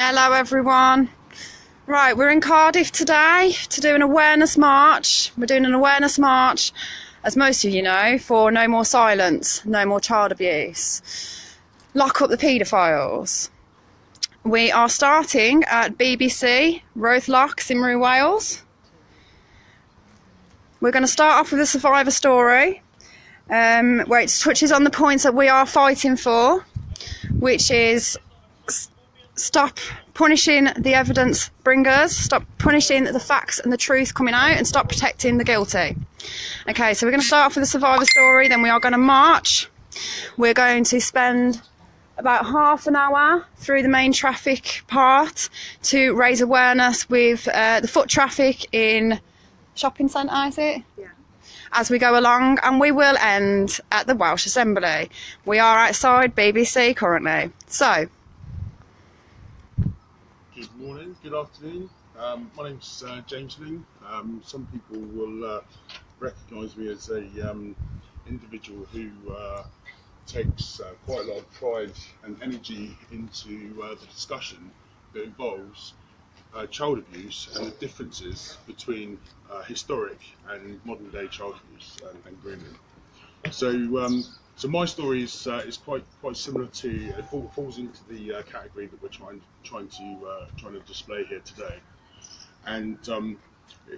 Hello everyone. Right, we're in Cardiff today to do an awareness march. We're doing an awareness march, as most of you know, for no more silence, no more child abuse. Lock up the paedophiles. We are starting at BBC, Rothlock, Simru, Wales. We're going to start off with a survivor story, where it touches on the points that we are fighting for, which is stop punishing the evidence bringers, stop punishing the facts and the truth coming out, and stop protecting the guilty. Okay, so we're going to start off with a survivor story, then we are going to march. We're going to spend about half an hour through the main traffic part to raise awareness with the foot traffic in shopping centre, is it? Yeah. As we go along, and we will end at the Welsh Assembly. We are outside BBC currently. So, good morning, good afternoon. My name's James Ling. Some people will recognise me as a individual who takes quite a lot of pride and energy into the discussion that involves child abuse and the differences between historic and modern day child abuse and grooming. So my story is quite similar to, it falls into the category that we're trying to display here today, and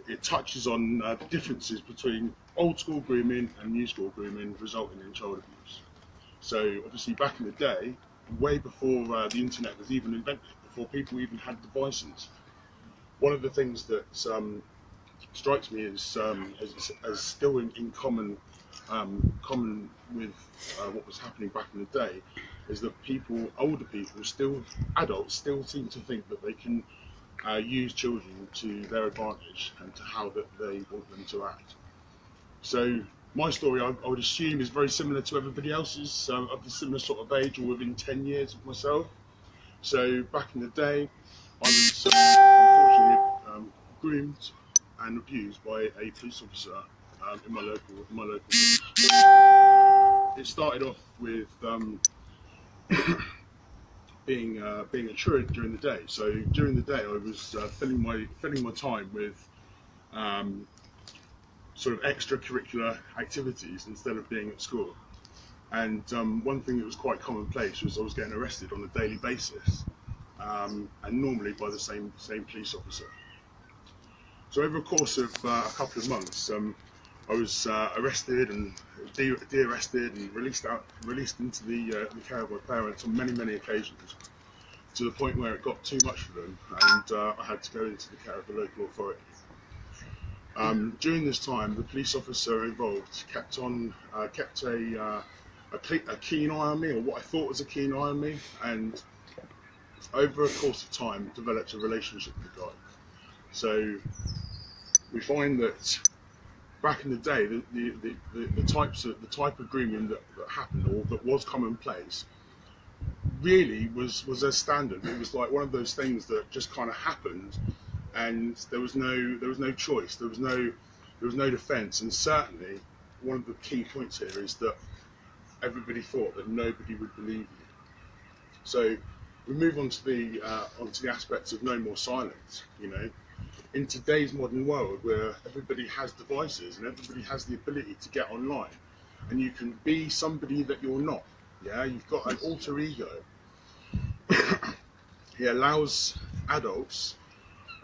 it touches on the differences between old school grooming and new school grooming resulting in child abuse. So obviously back in the day, way before the internet was even invented, before people even had devices, one of the things that strikes me as still in common with what was happening back in the day is that older people, adults still seem to think that they can use children to their advantage and to how that they want them to act. So my story, I would assume, is very similar to everybody else's, of the similar sort of age, or within 10 years of myself. So back in the day, I was unfortunately groomed and abused by a police officer in my local village. It started off with being a truant during the day. So during the day, I was filling my time with sort of extracurricular activities instead of being at school. And one thing that was quite commonplace was I was getting arrested on a daily basis, and normally by the same police officer. So over a course of a couple of months, I was arrested and de-arrested and released into the care of my parents on many occasions, to the point where it got too much for them, and I had to go into the care of the local authority. During this time, the police officer involved kept a keen eye on me, or what I thought was a keen eye on me, and over a course of time developed a relationship with the guy. So we find that back in the day, the type of grooming that happened, or that was commonplace, really was as standard. It was like one of those things that just kind of happened, and there was no choice, there was no defence. And certainly one of the key points here is that everybody thought that nobody would believe you. So we move on to the aspects of no more silence. You know, in today's modern world, where everybody has devices and everybody has the ability to get online, and you can be somebody that you're not. Yeah, you've got an alter ego. It allows adults,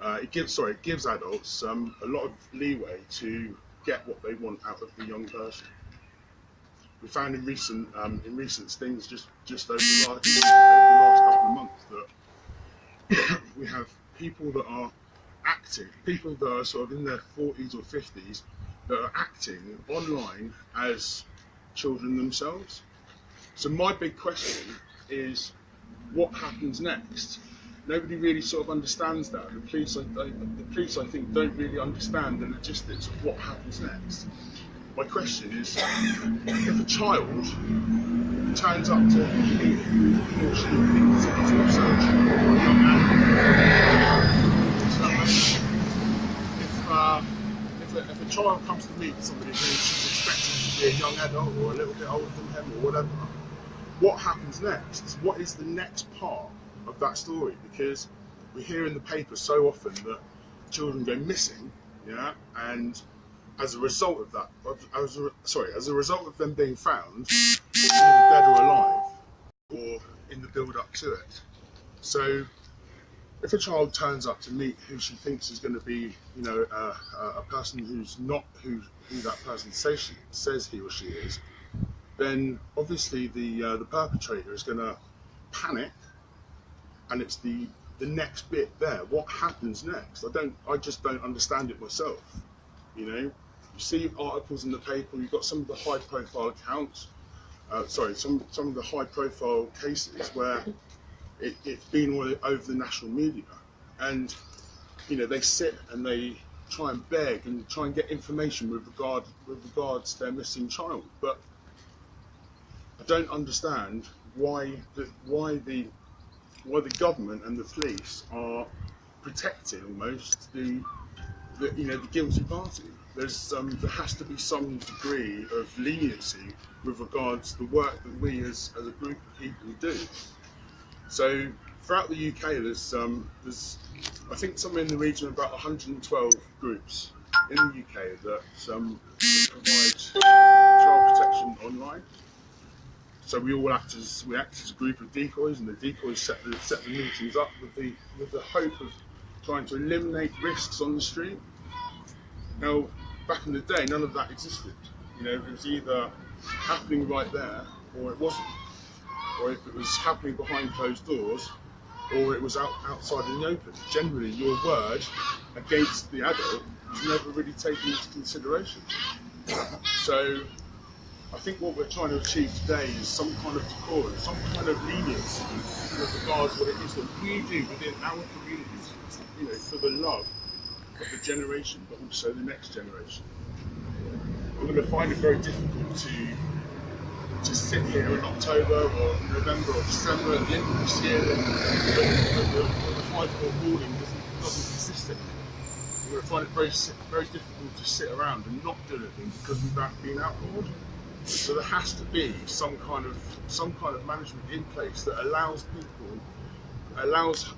it gives adults a lot of leeway to get what they want out of the young person. We found in recent things, just over the last couple of months, that we have people that are acting, people that are sort of in their 40s or 50s, that are acting online as children themselves. So my big question is, what happens next? Nobody really sort of understands that. The police, I think, don't really understand the logistics of what happens next. My question is, if a child turns up to me, or she thinks it's themselves, or a young adult, if a child comes to meet somebody who she's expecting to be a young adult or a little bit older than him or whatever, what happens next? What is the next part of that story, because we hear in the paper so often that children go missing, yeah, and as a result of that, as a result of them being found, either dead or alive, or in the build-up to it. So, if a child turns up to meet who she thinks is going to be, you know, a person who's not who that person says he or she is, then obviously the perpetrator is going to panic, and it's the next bit there. What happens next? I just don't understand it myself. You know, you see articles in the paper. You've got some of the high-profile accounts. Some of the high-profile cases where it's been all over the national media, and you know they sit and they try and beg and try and get information with regards to their missing child. But I don't understand why the government and the police are protecting almost the guilty party. There has to be some degree of leniency with regards to the work that we as a group of people do. So throughout the UK, there's I think somewhere in the region of about 112 groups in the UK that provide child protection online. So we act as a group of decoys, and the decoys set the meetings up with the hope of trying to eliminate risks on the street. Now, back in the day, none of that existed. You know, it was either happening right there, or it wasn't. Or if it was happening behind closed doors, or it was outside in the open. Generally, your word against the adult is never really taken into consideration. So, I think what we're trying to achieve today is some kind of decorum, some kind of leniency with regards to what it is that we do within our communities, you know, for the love of the generation, but also the next generation. We're going to find it very difficult to sit here in October or November or December at the end of this year when the High Court ruling doesn't exist anymore. We're going to find it very difficult to sit around and not do anything because we've been outlawed. So there has to be some kind of management in place that allows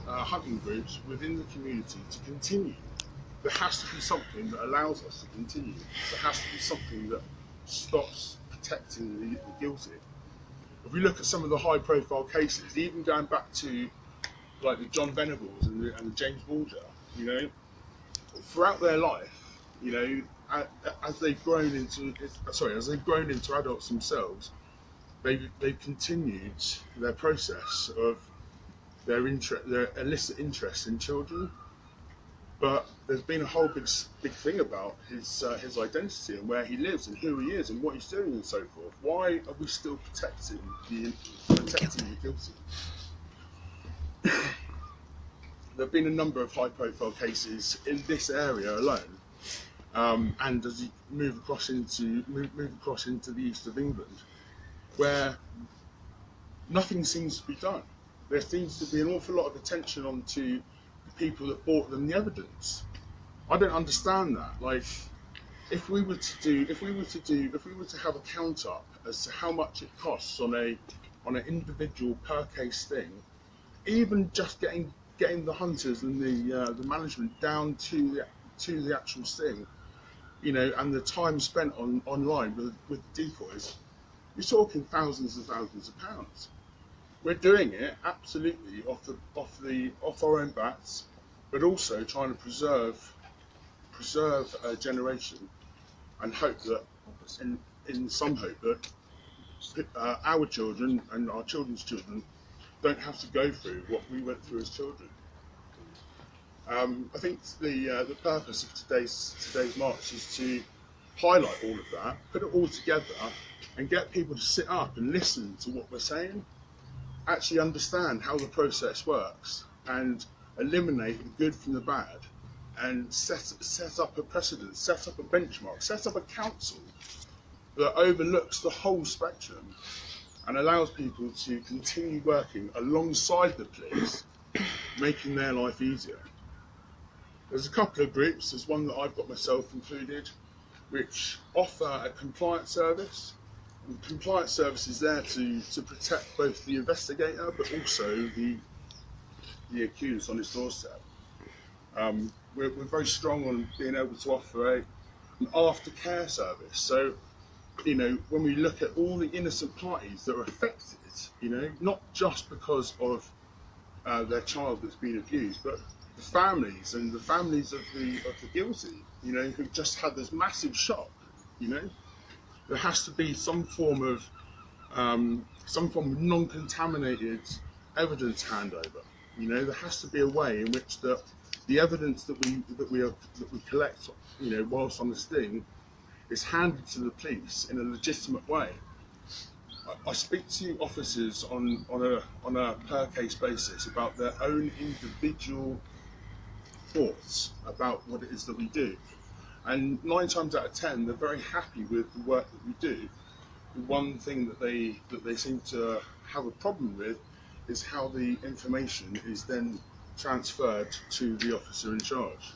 hunting groups within the community to continue. There has to be something that allows us to continue. There has to be something that stops protecting the guilty. If we look at some of the high-profile cases, even going back to like the John Venables and the James Bulger, you know, throughout their life, you know, as they've grown into adults themselves, they've continued their process of their illicit interest in children. But there's been a whole big thing about his identity and where he lives and who he is and what he's doing and so forth. Why are we still protecting the guilty? There have been a number of high-profile cases in this area alone, and as you move across into the east of England, where nothing seems to be done. There seems to be an awful lot of attention onto people that bought them the evidence. I don't understand that. Like, if we were to have a count up as to how much it costs on an individual per case thing, even just getting the hunters and the management down to the actual sting, you know, and the time spent online with decoys, you're talking thousands and thousands of pounds. We're doing it absolutely off our own backs, but also trying to preserve a generation, and hope that, in some hope that our children and our children's children don't have to go through what we went through as children. I think the purpose of today's march is to highlight all of that, put it all together, and get people to sit up and listen to what we're saying. Actually understand how the process works and eliminate the good from the bad, and set up a precedent, set up a benchmark, set up a council that overlooks the whole spectrum and allows people to continue working alongside the police, making their life easier. There's a couple of groups, there's one that I've got myself included, which offer a compliance service. Compliance service is there to protect both the investigator but also the the accused on his doorstep. We're very strong on being able to offer an aftercare service. So, you know, when we look at all the innocent parties that are affected, you know, not just because of their child that's been abused, but the families and the families of the guilty, you know, who just had this massive shock. You know, there has to be some form of non-contaminated evidence handover. You know, there has to be a way in which the evidence that we collect, you know, whilst on the sting, is handed to the police in a legitimate way. I speak to officers on a per case basis about their own individual thoughts about what it is that we do, and 9 times out of 10 they're very happy with the work that we do. The one thing that they seem to have a problem with is how the information is then transferred to the officer in charge.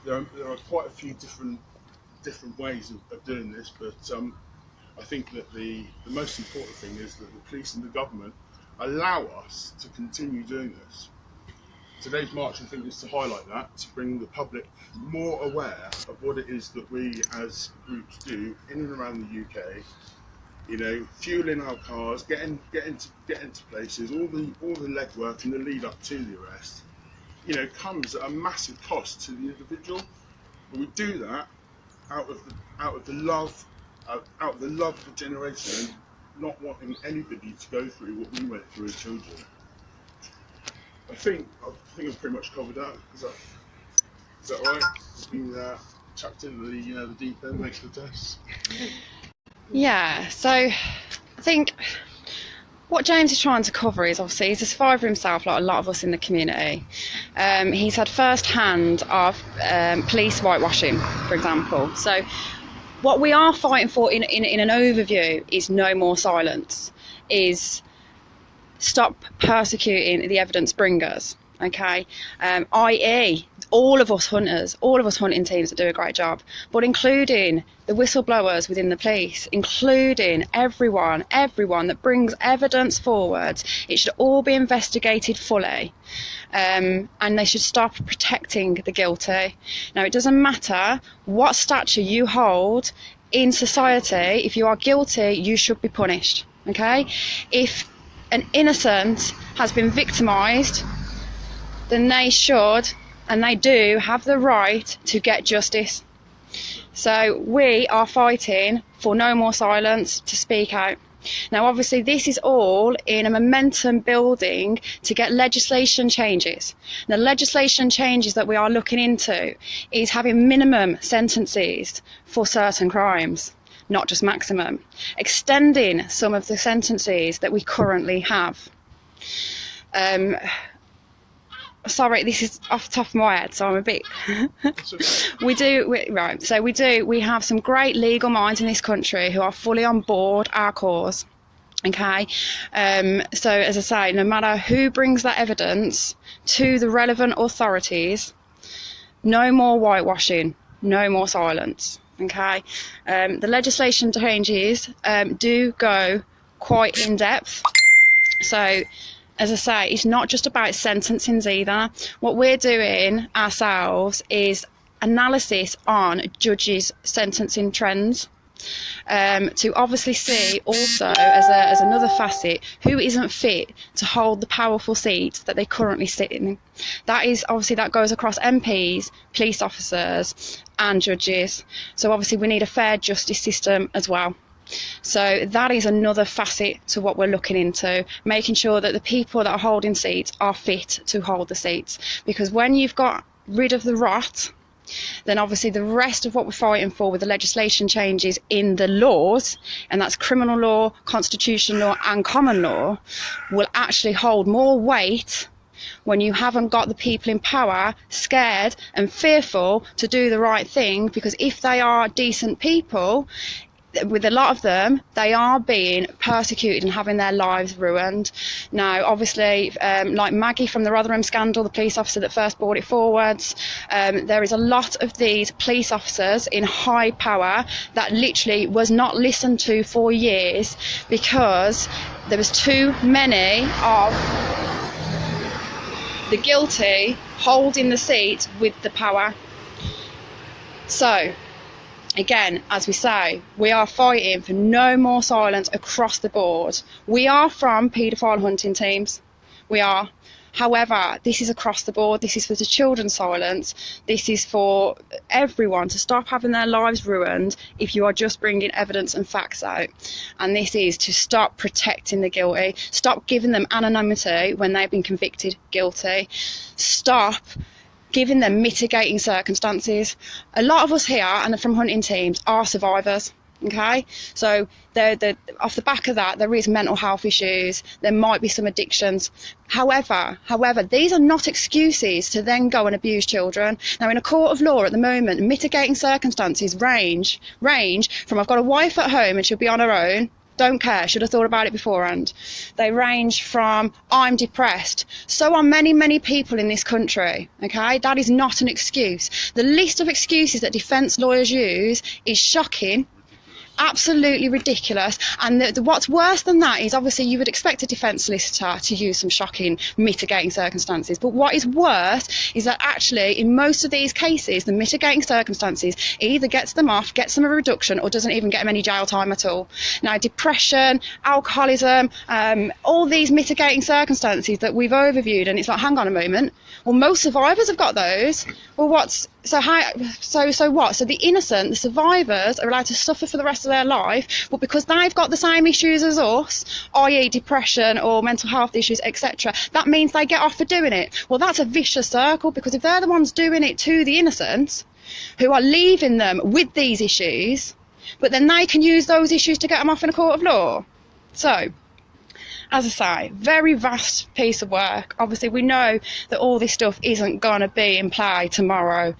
There are quite a few different ways of doing this, but I think that the most important thing is that the police and the government allow us to continue doing this. Today's march, I think, is to highlight that, to bring the public more aware of what it is that we as groups do in and around the UK. You know, fueling our cars, get into places, all the legwork and the lead up to the arrest, you know, comes at a massive cost to the individual. But we do that out of the love of the generation, and not wanting anybody to go through what we went through as children. I think I've pretty much covered that. Is that all right? I've been chucked into the deep end, makes the test. Yeah, so I think what James is trying to cover is, obviously, he's a survivor himself, like a lot of us in the community. He's had first hand of police whitewashing, for example. So what we are fighting for in an overview is no more silence, is stop persecuting the evidence bringers, okay? I.e. all of us hunting teams that do a great job, but including the whistleblowers within the police, including everyone that brings evidence forward. It should all be investigated fully, and they should stop protecting the guilty. Now, it doesn't matter what stature you hold in society. If you are guilty, you should be punished, okay? If an innocent has been victimised, then they should, and they do, have the right to get justice. So we are fighting for no more silence, to speak out. Now, obviously, this is all in a momentum building to get legislation changes. The legislation changes that we are looking into is having minimum sentences for certain crimes, not just maximum, extending some of the sentences that we currently have. Sorry, this is off the top of my head, so I'm a bit... We have some great legal minds in this country who are fully on board our cause, okay? So, as I say, no matter who brings that evidence to the relevant authorities, no more whitewashing, no more silence, okay? The legislation changes do go quite in depth, so... As I say, it's not just about sentencings either. What we're doing ourselves is analysis on judges' sentencing trends, to obviously see also as another facet who isn't fit to hold the powerful seats that they currently sit in. That is obviously, that goes across MPs, police officers and judges. So obviously we need a fair justice system as well. So that is another facet to what we're looking into, making sure that the people that are holding seats are fit to hold the seats. Because when you've got rid of the rot, then obviously the rest of what we're fighting for with the legislation changes in the laws, and that's criminal law, constitutional law and common law, will actually hold more weight when you haven't got the people in power scared and fearful to do the right thing. Because if they are decent people, with a lot of them, they are being persecuted and having their lives ruined. Now, obviously, like Maggie from the Rotherham scandal, the police officer that first brought it forwards, there is a lot of these police officers in high power that literally was not listened to for years because there was too many of the guilty holding the seat with the power. So, again, as we say, we are fighting for no more silence across the board. We are from paedophile hunting teams. We are. However, this is across the board. This is for the children's silence. This is for everyone to stop having their lives ruined if you are just bringing evidence and facts out. And this is to stop protecting the guilty. Stop giving them anonymity when they've been convicted guilty. Stop giving them mitigating circumstances. A lot of us here and from hunting teams are survivors. Okay, so off the back of that, there is mental health issues. There might be some addictions. However, these are not excuses to then go and abuse children. Now, in a court of law at the moment, mitigating circumstances range from I've got a wife at home and she'll be on her own. Don't care, should have thought about it beforehand. They range from I'm depressed. So are many, many people in this country. Okay, that is not an excuse. The list of excuses that defence lawyers use is shocking. Absolutely ridiculous. And what's worse than that is obviously you would expect a defence solicitor to use some shocking mitigating circumstances, but what is worse is that actually in most of these cases the mitigating circumstances either gets them off, gets them a reduction, or doesn't even get them any jail time at all. Now, depression, alcoholism, all these mitigating circumstances that we've overviewed, and it's like, hang on a moment, well, most survivors have got those. Well, what? So the innocent, the survivors, are allowed to suffer for the rest of their life, but because they've got the same issues as us, i.e. depression or mental health issues, etc., that means they get off for doing it. Well, that's a vicious circle, because if they're the ones doing it to the innocent, who are leaving them with these issues, but then they can use those issues to get them off in a court of law. So, as I say, very vast piece of work. Obviously, we know that all this stuff isn't going to be in play tomorrow,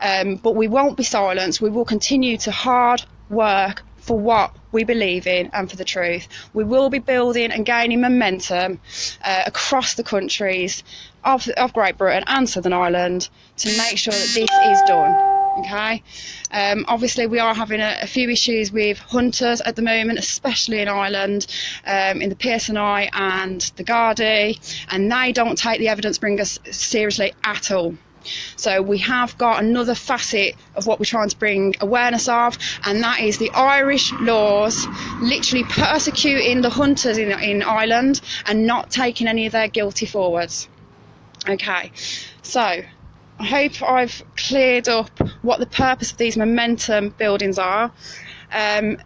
but we won't be silenced. We will continue to hard work for what we believe in and for the truth. We will be building and gaining momentum across the countries of Great Britain and Southern Ireland to make sure that this is done. Okay, obviously we are having a few issues with hunters at the moment, especially in Ireland, in the PSNI and the Gardaí, and they don't take the evidence bringers seriously at all. So we have got another facet of what we're trying to bring awareness of, and that is the Irish laws literally persecuting the hunters in Ireland and not taking any of their guilty forwards. Okay, so I hope I've cleared up what the purpose of these momentum buildings are. And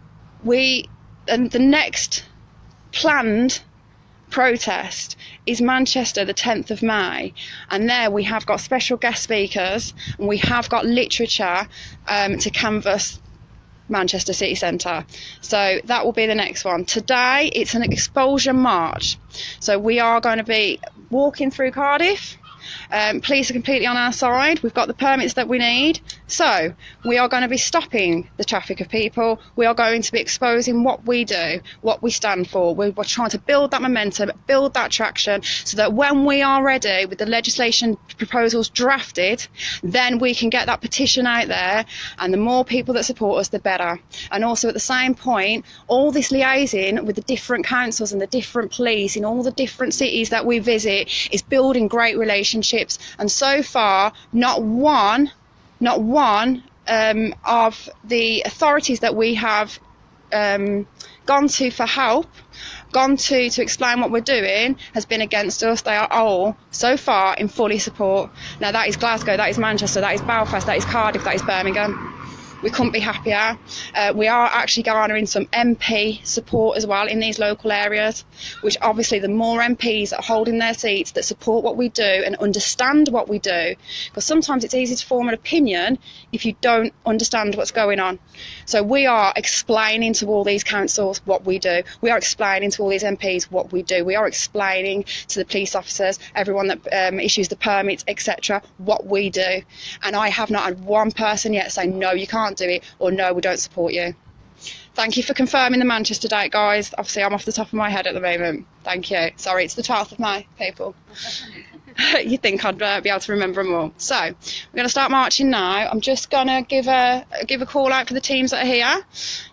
the next planned protest is Manchester, the 10th of May, and there we have got special guest speakers and we have got literature to canvass Manchester city centre. So that will be the next one. Today it's an exposure march, so we are going to be walking through Cardiff. Police are completely on our side. We've got the permits that we need. So we are going to be stopping the traffic of people. We are going to be exposing what we do, what we stand for. We're trying to build that momentum, build that traction, so that when we are ready with the legislation proposals drafted, then we can get that petition out there, and the more people that support us, the better. And also at the same point, all this liaising with the different councils and the different police in all the different cities that we visit is building great relationships. And so far, not one of the authorities that we have gone to for help, gone to explain what we're doing, has been against us. They are all, so far, in fully support. Now that is Glasgow, that is Manchester, that is Belfast, that is Cardiff, that is Birmingham. We couldn't be happier. We are actually garnering some MP support as well in these local areas, which obviously the more MPs that are holding their seats that support what we do and understand what we do, because sometimes it's easy to form an opinion if you don't understand what's going on. So we are explaining to all these councils what we do. We are explaining to all these MPs what we do. We are explaining to the police officers, everyone that issues the permits, etc., what we do. And I have not had one person yet say, no, you can't do it, or no, we don't support you. Thank you for confirming the Manchester date, guys. Obviously I'm off the top of my head at the moment. Thank you. Sorry, it's the 12th of May, people. You'd think I'd be able to remember them all. So we're going to start marching now. I'm just going to give a call out for the teams that are here.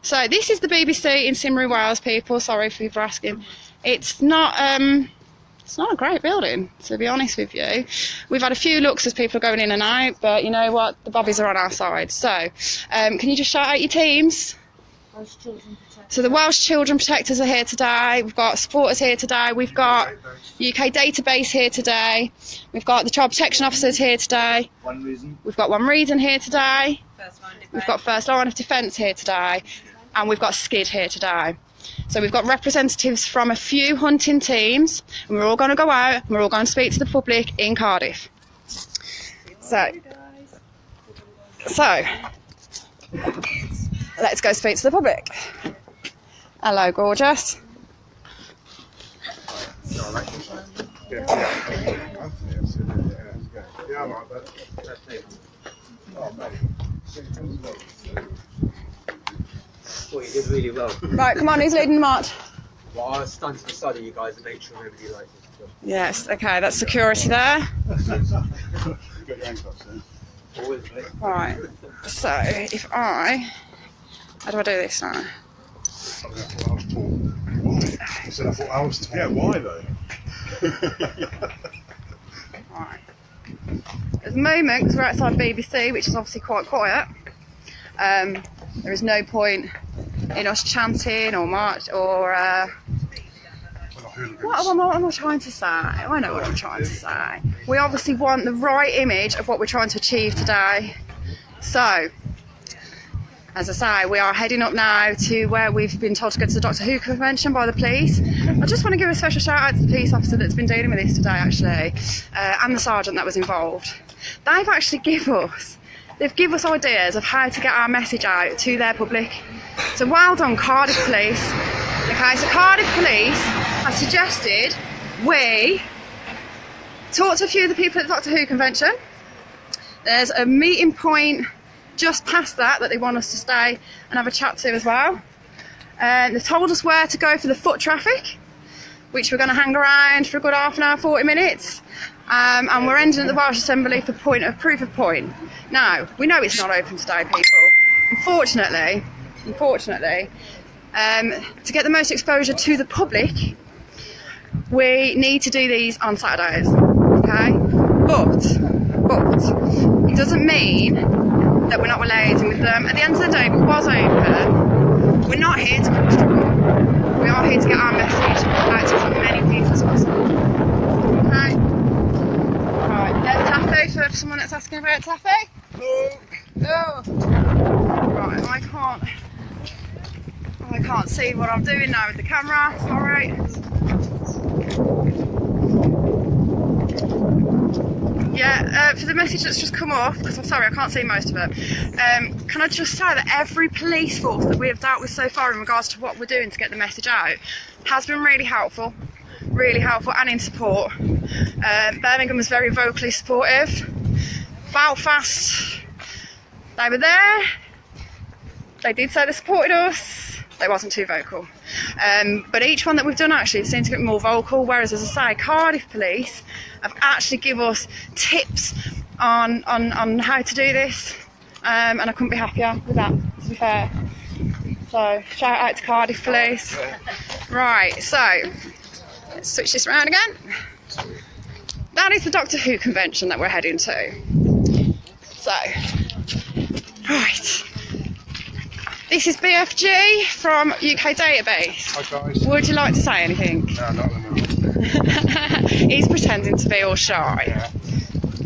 So this is the BBC in Cymru, Wales, people. Sorry for asking. It's not a great building, to be honest with you. We've had a few looks as people are going in and out, but you know what? The bobbies are on our side. So, can you just shout out your teams? So the Welsh Children Protectors are here today. We've got supporters here today. We've got UK Database here today. We've got the Child Protection Officers here today. We've got One Reason here today. We've got First Line of Defence here today. And we've got Skid here today. So we've got representatives from a few hunting teams, and we're all going to go out and we're all going to speak to the public in Cardiff. So let's go speak to the public. Hello, gorgeous. Well, you did really well. Right, come on, who's leading the march? Well, I was standing to the side of you guys and made sure nobody liked it. Yes, okay, that's security there. Always, mate. Right, so if how do I do this now? Yeah, why though? Right. At the moment, because we're outside BBC, which is obviously quite quiet, there is no point in us chanting or march or what am I trying to say? I know what I'm trying to say. We obviously want the right image of what we're trying to achieve today. So, as I say, we are heading up now to where we've been told to go to the Doctor Who convention by the police. I just want to give a special shout out to the police officer that's been dealing with this today, actually, and the sergeant that was involved. They've actually They've given us ideas of how to get our message out to their public. So well done, Cardiff Police. Okay, so Cardiff Police have suggested we talk to a few of the people at the Doctor Who convention. There's a meeting point just past that they want us to stay and have a chat to as well. They've told us where to go for the foot traffic, which we're going to hang around for a good half an hour, 40 minutes. And we're ending at the Welsh Assembly for proof of point. Now, we know it's not open today, people. Unfortunately, to get the most exposure to the public, we need to do these on Saturdays, okay? But it doesn't mean that we're not liaising with them. At the end of the day, if it was open, we're not here to cause trouble. We are here to get our message out to as many people as possible. Okay? Right, there's Taffy for someone that's asking about Taffy. No. Right, I can't see what I'm doing now with the camera. Sorry. Yeah, for the message that's just come off, because I'm sorry, I can't see most of it. Can I just say that every police force that we have dealt with so far in regards to what we're doing to get the message out has been really helpful and in support. Birmingham was very vocally supportive. Belfast, they were there. They did say they supported us. They wasn't too vocal. But each one that we've done actually seemed to get more vocal, whereas, as I say, Cardiff Police have actually give us tips on how to do this. And I couldn't be happier with that, to be fair. So, shout out to Cardiff Police. Right, so, let's switch this around again. That is the Doctor Who convention that we're heading to. So, right. This is BFG from UK Database. Hi guys. Would you like to say anything? No, not at the moment. He's pretending to be all shy. Yeah.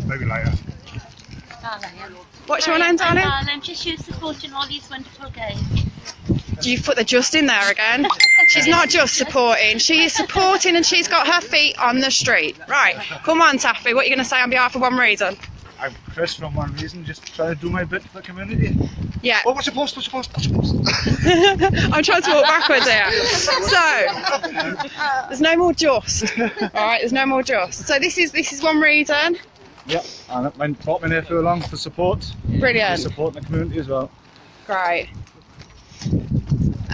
Maybe later. What's your name, darling? I'm just you supporting all these wonderful games. You've put the just in there again. She's not just supporting, she is supporting and she's got her feet on the street. Right, come on Taffy, what are you going to say on behalf of One Reason? I'm Chris from One Reason, just trying to do my bit for the community. Yeah. Oh, what's your post? I'm trying to walk backwards here. So, there's no more just. Alright, there's no more just. So this is One Reason. Yep, and it meant brought me there for long for support. Brilliant. Supporting the community as well. Great.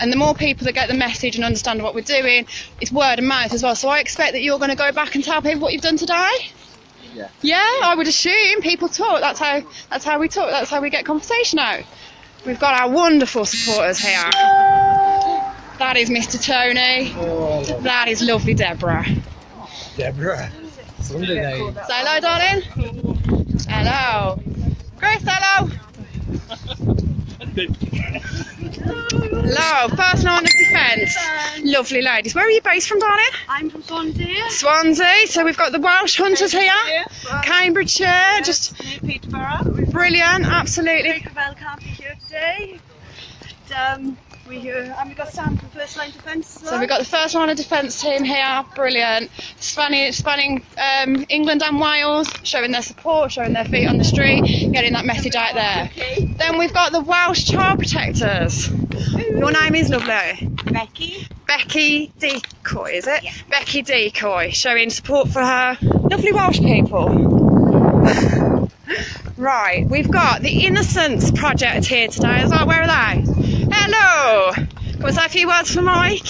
And the more people that get the message and understand what we're doing, it's word of mouth as well. So I expect that you're going to go back and tell people what you've done today. Yeah. Yeah, I would assume people talk. That's how we talk. That's how we get conversation out. We've got our wonderful supporters here. That is Mr. Tony. Oh, That is lovely, Deborah. Deborah. Sunday name. Say hello, darling. Hello. Chris, hello. Hello, first line of defence. Lovely ladies. Where are you based from, darling? I'm from Swansea. Swansea. So we've got the Welsh hunters here. Cambridgeshire. Just Near Peterborough. brilliant, absolutely. Craig can't be here today. But, we've got Sam from First Line Defence as well. So we've got the first line of defence team here, brilliant. Spanning England and Wales, showing their support, showing their feet on the street, getting that message out there. Okay. Then we've got the Welsh Child Protectors. Your name is lovely. Becky. Becky Decoy, is it? Yeah. Becky Decoy, showing support for her lovely Welsh people. Right, we've got the Innocence Project here today as well. Where are they? Hello! Can we say a few words for Mike?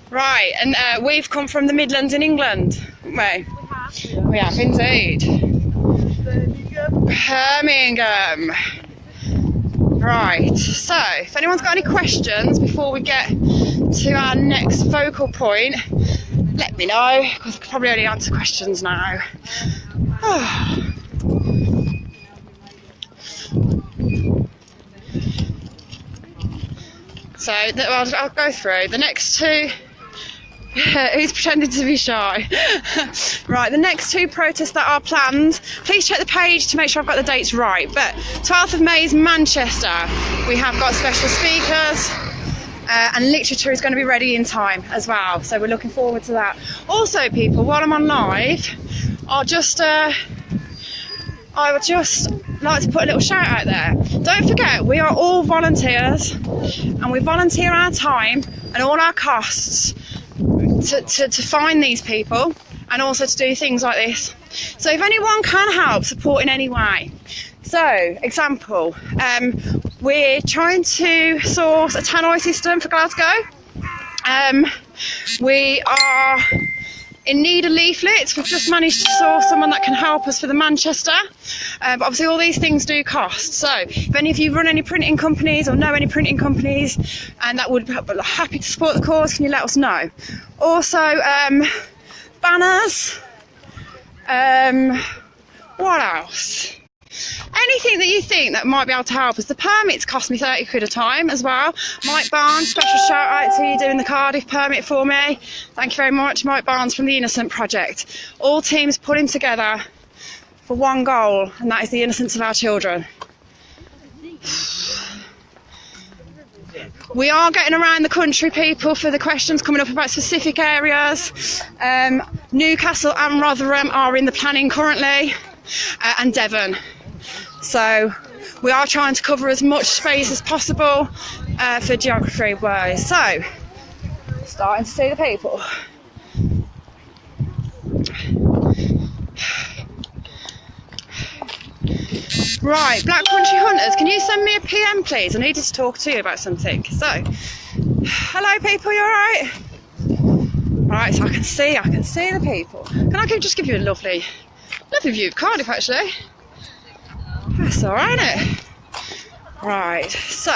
Right, and we've come from the Midlands in England, haven't we? We have indeed. Birmingham. Right, so if anyone's got any questions before we get to our next focal point, let me know, because I could probably only answer questions now. So I'll go through the next two. Who's pretending to be shy? Right, the next two protests that are planned, please check the page to make sure I've got the dates right. But 12th of May is Manchester. We have got special speakers. And literature is going to be ready in time as well, so we're looking forward to that. Also, people, while I'm on live, I would just like to put a little shout out there. Don't forget, we are all volunteers, and we volunteer our time and all our costs to find these people, and also to do things like this. So if anyone can help support in any way. So, example, we're trying to source a tannoy system for Glasgow. We are in need of leaflets. We've just managed to source someone that can help us for the Manchester. But obviously all these things do cost. So if any of you run any printing companies or know any printing companies and that would be happy to support the cause, can you let us know? Also, banners. What else? Anything that you think that might be able to help us. The permits cost me 30 quid a time as well. Mike Barnes, special shout out to you doing the Cardiff permit for me. Thank you very much, Mike Barnes from the Innocent Project. All teams pulling together for one goal, and that is the innocence of our children. We are getting around the country, people, for the questions coming up about specific areas. Newcastle and Rotherham are in the planning currently, and Devon. So we are trying to cover as much space as possible for geography wise. So, starting to see the people. Right, Black Country Hunters, can you send me a PM please? I needed to talk to you about something. So, hello people, you alright? Right, so I can see the people. Can I just give you a lovely view of Cardiff actually? That's alright, isn't it? Right, so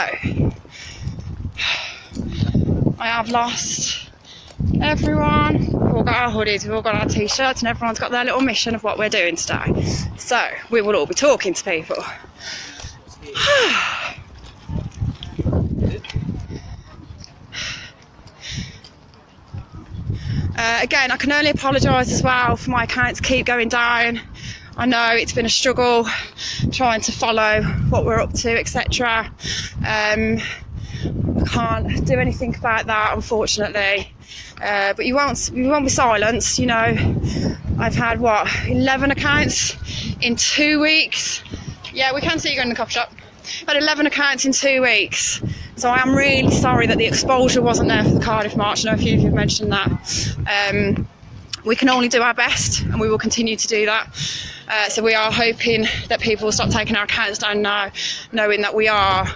I have lost everyone. We've all got our hoodies, we've all got our t-shirts, and everyone's got their little mission of what we're doing today. So we will all be talking to people. Again, I can only apologise as well for my accounts keep going down. I know it's been a struggle trying to follow what we're up to, etc. I can't do anything about that, unfortunately. But we won't be silenced. You know, I've had 11 accounts in 2 weeks. Yeah, we can see you going in the coffee shop. I've had 11 accounts in 2 weeks. So I am really sorry that the exposure wasn't there for the Cardiff March. I know a few of you have mentioned that. We can only do our best, and we will continue to do that. So we are hoping that people will stop taking our accounts down now, knowing that we are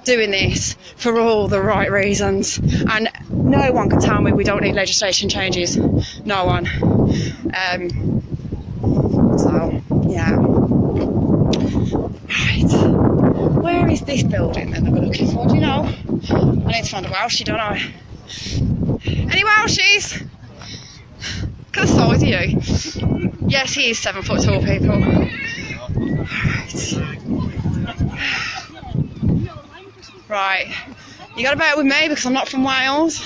doing this for all the right reasons. And no one can tell me we don't need legislation changes. No one. So, yeah. Right. Where is this building that they were looking for? Do you know? I need to find a Welshie, don't I? Any Welshies? Look at the size of you. Yes, he is 7 foot tall, people. Right. You got to bear with me because I'm not from Wales.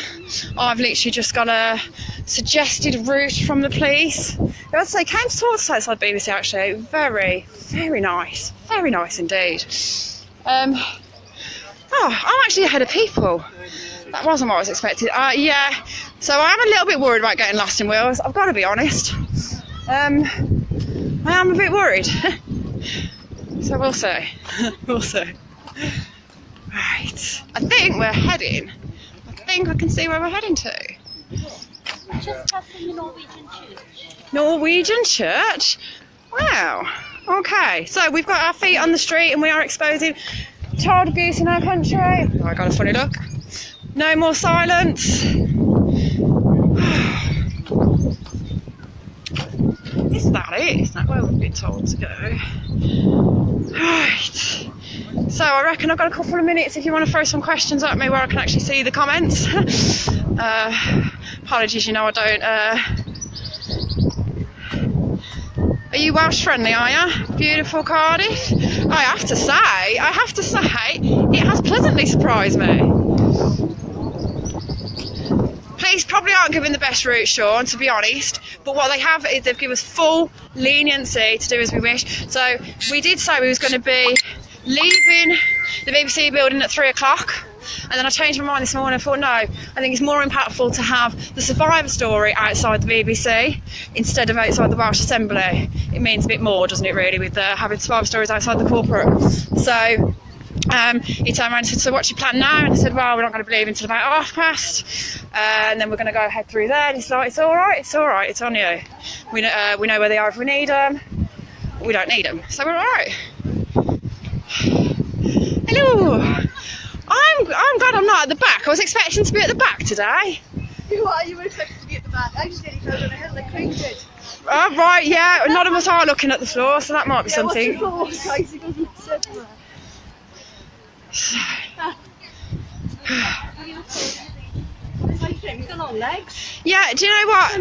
I've literally just got a suggested route from the police. I would say came towards outside BBC actually. Very, very nice. Very nice indeed. I'm actually ahead of people. That wasn't what I was expecting. Yeah. So I am a little bit worried about getting lost in Wales. I've got to be honest. I am a bit worried. So we'll see. We'll see. Right. I think I can see where we're heading to. Just passing the Norwegian church. Norwegian church? Wow. Okay. So we've got our feet on the street and we are exposing child abuse in our country. Oh, I got a funny look. No more silence. Is that it? Is that where we've been told to go? Right. So I reckon I've got a couple of minutes if you want to throw some questions at me where I can actually see the comments. Apologies, you know I don't. Are you Welsh friendly, are you? Beautiful Cardiff. I have to say, it has pleasantly surprised me. Police probably aren't giving the best route, Sean, to be honest, but what they have is they've given us full leniency to do as we wish. So we did say we was going to be leaving the BBC building at 3 o'clock, and then I changed my mind this morning and thought, no, I think it's more impactful to have the survivor story outside the BBC instead of outside the Welsh Assembly. It means a bit more, doesn't it, really, with having survivor stories outside the corporate. So he turned around and said, so what's your plan now? And I said, well, we're not going to be leaving until about past, and then we're going to go ahead through there. And he's like, it's all right, it's on you. We know where they are if we need them. We don't need them, so we're all right. Hello. I'm glad I'm not at the back. I was expecting to be at the back today. You are, you were expected to be at the back. I just nearly fell down a hill like Craig did. Oh, right, yeah. None of us are looking at the floor, so that might be something. What's the floor? Guys, he goes everywhere. He's got long legs. Yeah, do you know what?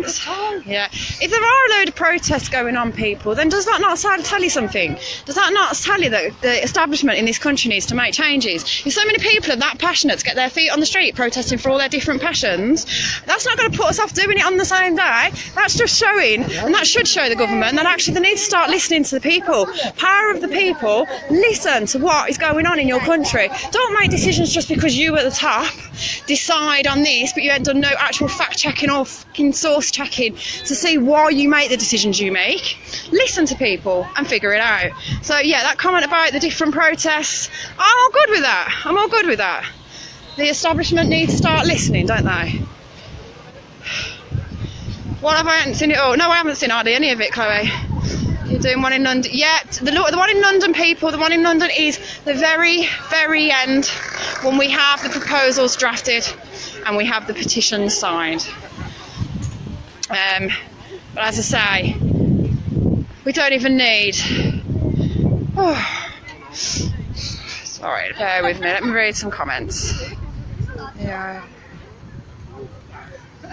Yeah. If there are a load of protests going on, people, then does that not tell you something? Does that not tell you that the establishment in this country needs to make changes? If so many people are that passionate to get their feet on the street protesting for all their different passions, that's not going to put us off doing it on the same day. That's just showing, and that should show the government that actually they need to start listening to the people. Power of the people. Listen to what is going on in your country. Don't make decisions just because you at the top decide on this, but you ain't done no actual fact checking or fucking source checking to see why you make the decisions you make. Listen to people and figure it out. So yeah, that comment about the different protests, I'm all good with that. The establishment needs to start listening, don't they? What have I haven't seen it all? No, I haven't seen hardly any of it, Chloe. You're doing one in London. Yeah, the one in London, people, the one in London is the very, very end when we have the proposals drafted and we have the petitions signed. But as I say, we don't even need... Oh. Sorry, bear with me. Let me read some comments. Yeah.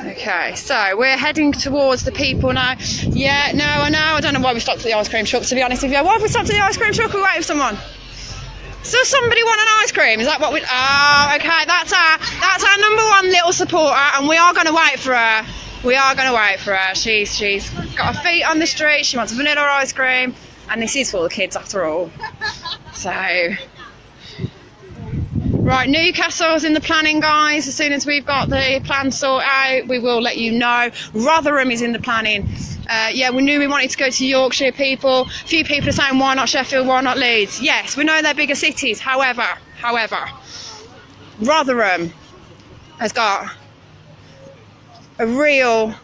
Okay, so we're heading towards the people now. Yeah, no, I know. I don't know why we stopped at the ice cream truck, to be honest with you. Why have we stopped at the ice cream truck? We're waiting for someone. So somebody want an ice cream? Is that what we... Oh, okay, that's our number one little supporter, and we are going to wait for her. She's got her feet on the street. She wants a vanilla ice cream, and this is for the kids after all. So... Right, Newcastle's in the planning, guys. As soon as we've got the plan sorted out, we will let you know. Rotherham is in the planning. Yeah, we knew we wanted to go to Yorkshire, people. A few people are saying, why not Sheffield, why not Leeds? Yes, we know they're bigger cities. However, Rotherham has got a real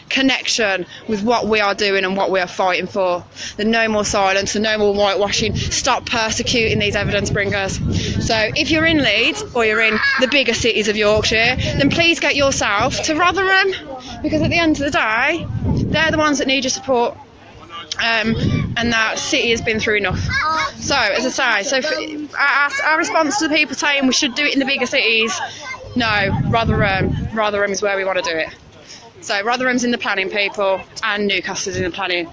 connection with what we are doing and what we are fighting for. The no more silence, the no more whitewashing. Stop persecuting these evidence bringers. So if you're in Leeds or you're in the bigger cities of Yorkshire, then please get yourself to Rotherham, because at the end of the day, they're the ones that need your support. and that City has been through enough. So, as I say, our response to the people saying we should do it in the bigger cities, no, Rotherham is where we want to do it. So Rotherham's in the planning, people, and Newcastle's in the planning.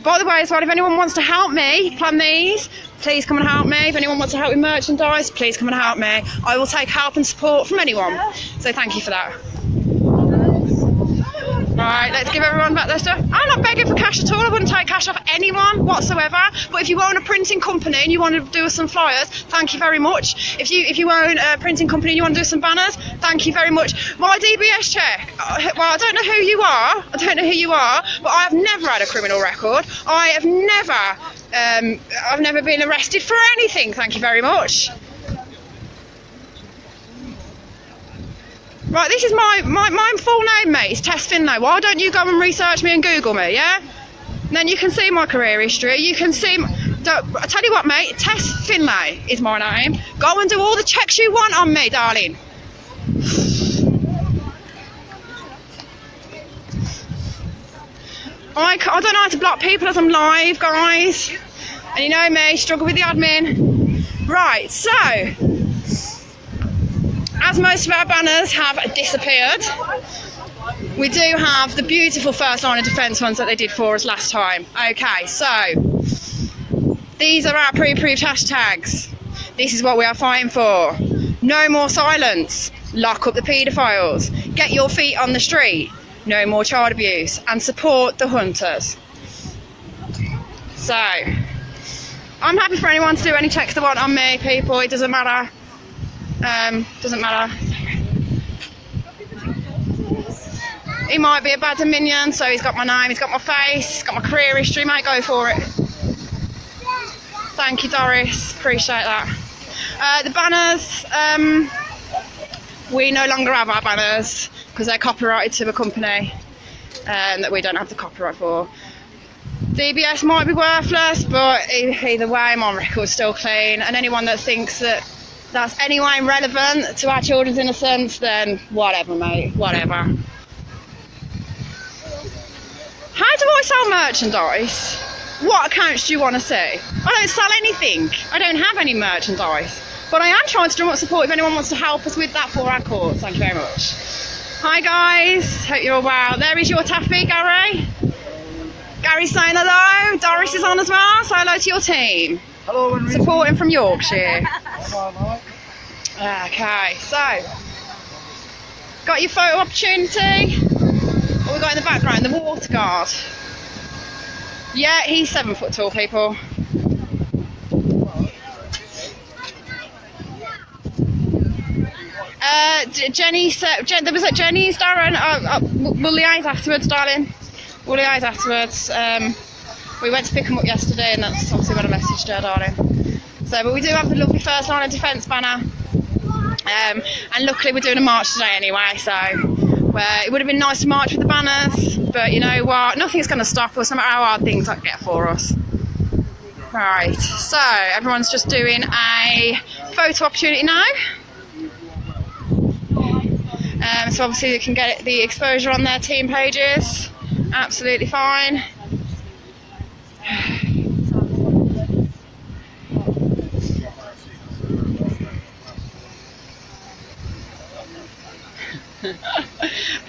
By the way, as well, if anyone wants to help me plan these, please come and help me. If anyone wants to help with merchandise, please come and help me. I will take help and support from anyone. So thank you for that. Right, let's give everyone back their stuff. I'm not begging for cash at all. I wouldn't take cash off anyone whatsoever. But if you own a printing company and you want to do us some flyers, thank you very much. If you own a printing company and you want to do some banners, thank you very much. My DBS check. Well, I don't know who you are. But I have never had a criminal record. I've never been arrested for anything. Thank you very much. Right, this is my full name, mate. It's Tess Finlay. Why don't you go and research me and Google me, yeah? And then you can see my career history. You can see... I tell you what, mate. Tess Finlay is my name. Go and do all the checks you want on me, darling. I don't know how to block people as I'm live, guys. And you know me, struggle with the admin. Right, so... as most of our banners have disappeared, we do have the beautiful first line of defence ones that they did for us last time. Okay, so these are our pre-approved hashtags. This is what we are fighting for. No more silence. Lock up the paedophiles. Get your feet on the street. No more child abuse. And support the hunters. So, I'm happy for anyone to do any checks they want on me, people. It doesn't matter. Doesn't matter. He might be a bad minion, so he's got my name, he's got my face, he's got my career history, mate, go for it. Thank you, Doris, appreciate that. The banners, we no longer have our banners because they're copyrighted to the company that we don't have the copyright for. DBS might be worthless, but either way, my record's still clean, and anyone that thinks that that's anyway relevant to our children's innocence, then whatever, mate, whatever. How do I sell merchandise? What accounts do you want to see? I don't sell anything. I don't have any merchandise. But I am trying to drum up support if anyone wants to help us with that for our cause. Thank you very much. Hi guys, hope you're all well. There is your taffy, Gary. Gary's saying hello. Doris is on as well. Say hello to your team. Hello, Henry. Supporting from Yorkshire. Okay, so got your photo opportunity. What we got in the background? The water guard. Yeah, he's 7 foot tall, people. Jenny said, there was at Jenny's, Darren. We'll liaise afterwards, darling. We'll liaise afterwards. We went to pick them up yesterday, and that's obviously what I messaged her, darling. So, but we do have the lovely first line of defence banner. And luckily we're doing a march today anyway, so it would have been nice to march with the banners, but you know what, nothing's going to stop us no matter how hard things get for us. Right, so everyone's just doing a photo opportunity now. So obviously they can get the exposure on their team pages, absolutely fine.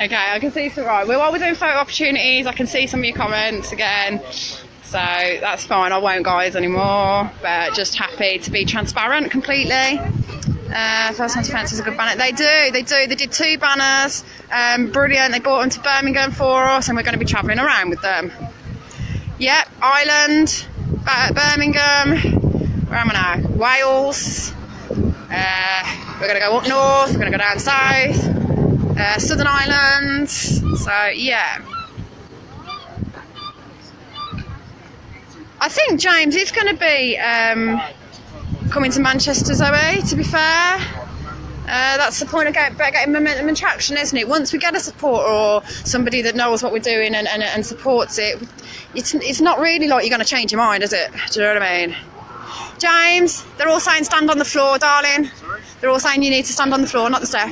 Okay, I can see some, right, while we're doing photo opportunities, I can see some of your comments again, so that's fine, I won't guys anymore, but just happy to be transparent completely. First Line Defence is a good banner. They did 2 banners, brilliant, they brought them to Birmingham for us, and we're going to be travelling around with them. Yep, Ireland, Birmingham, where am I now? Wales, we're going to go up north, we're going to go down south. Southern Islands, so yeah. I think James is going to be coming to Manchester, Zoe, to be fair. That's the point of getting momentum and traction, isn't it? Once we get a supporter or somebody that knows what we're doing and supports it, it's not really like you're going to change your mind, is it? Do you know what I mean? James, they're all saying stand on the floor, darling. They're all saying you need to stand on the floor, not the step.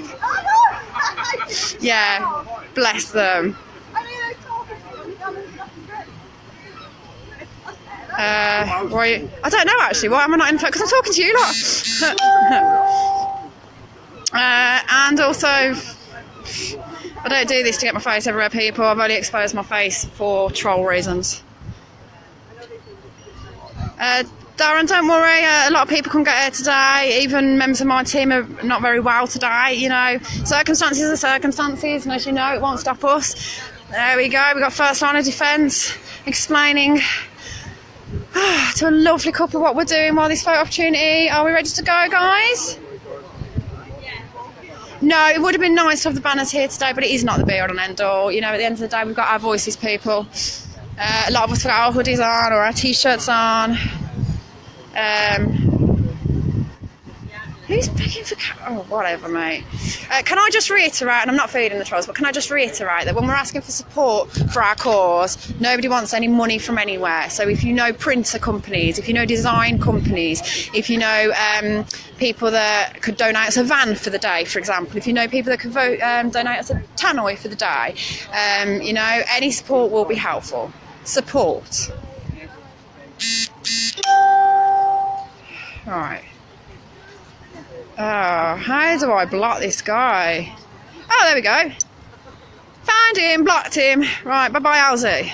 Yeah, bless them. Why are you? I don't know actually. Why am I not in? Because I'm talking to you lot. And also, I don't do this to get my face everywhere, people. I've only exposed my face for troll reasons. Darren, don't worry. A lot of people couldn't get here today. Even members of my team are not very well today. You know, circumstances are circumstances, and as you know, it won't stop us. There we go. We've got first line of defence explaining to a lovely couple what we're doing while this photo opportunity. Are we ready to go, guys? No, it would have been nice to have the banners here today, but it is not the be-all and end-all. You know, at the end of the day, we've got our voices, people. A lot of us have got our hoodies on or our T-shirts on. Who's begging for... Oh, whatever, mate. Can I just reiterate, and I'm not feeding the trolls, but can I just reiterate that when we're asking for support for our cause, nobody wants any money from anywhere. So if you know printer companies, if you know design companies, if you know people that could donate us a van for the day, for example, if you know people that could donate us a tannoy for the day, you know, any support will be helpful. Support. Right. Oh, how do I block this guy? Oh, there we go. Found him, blocked him. Right, bye-bye, Alzy.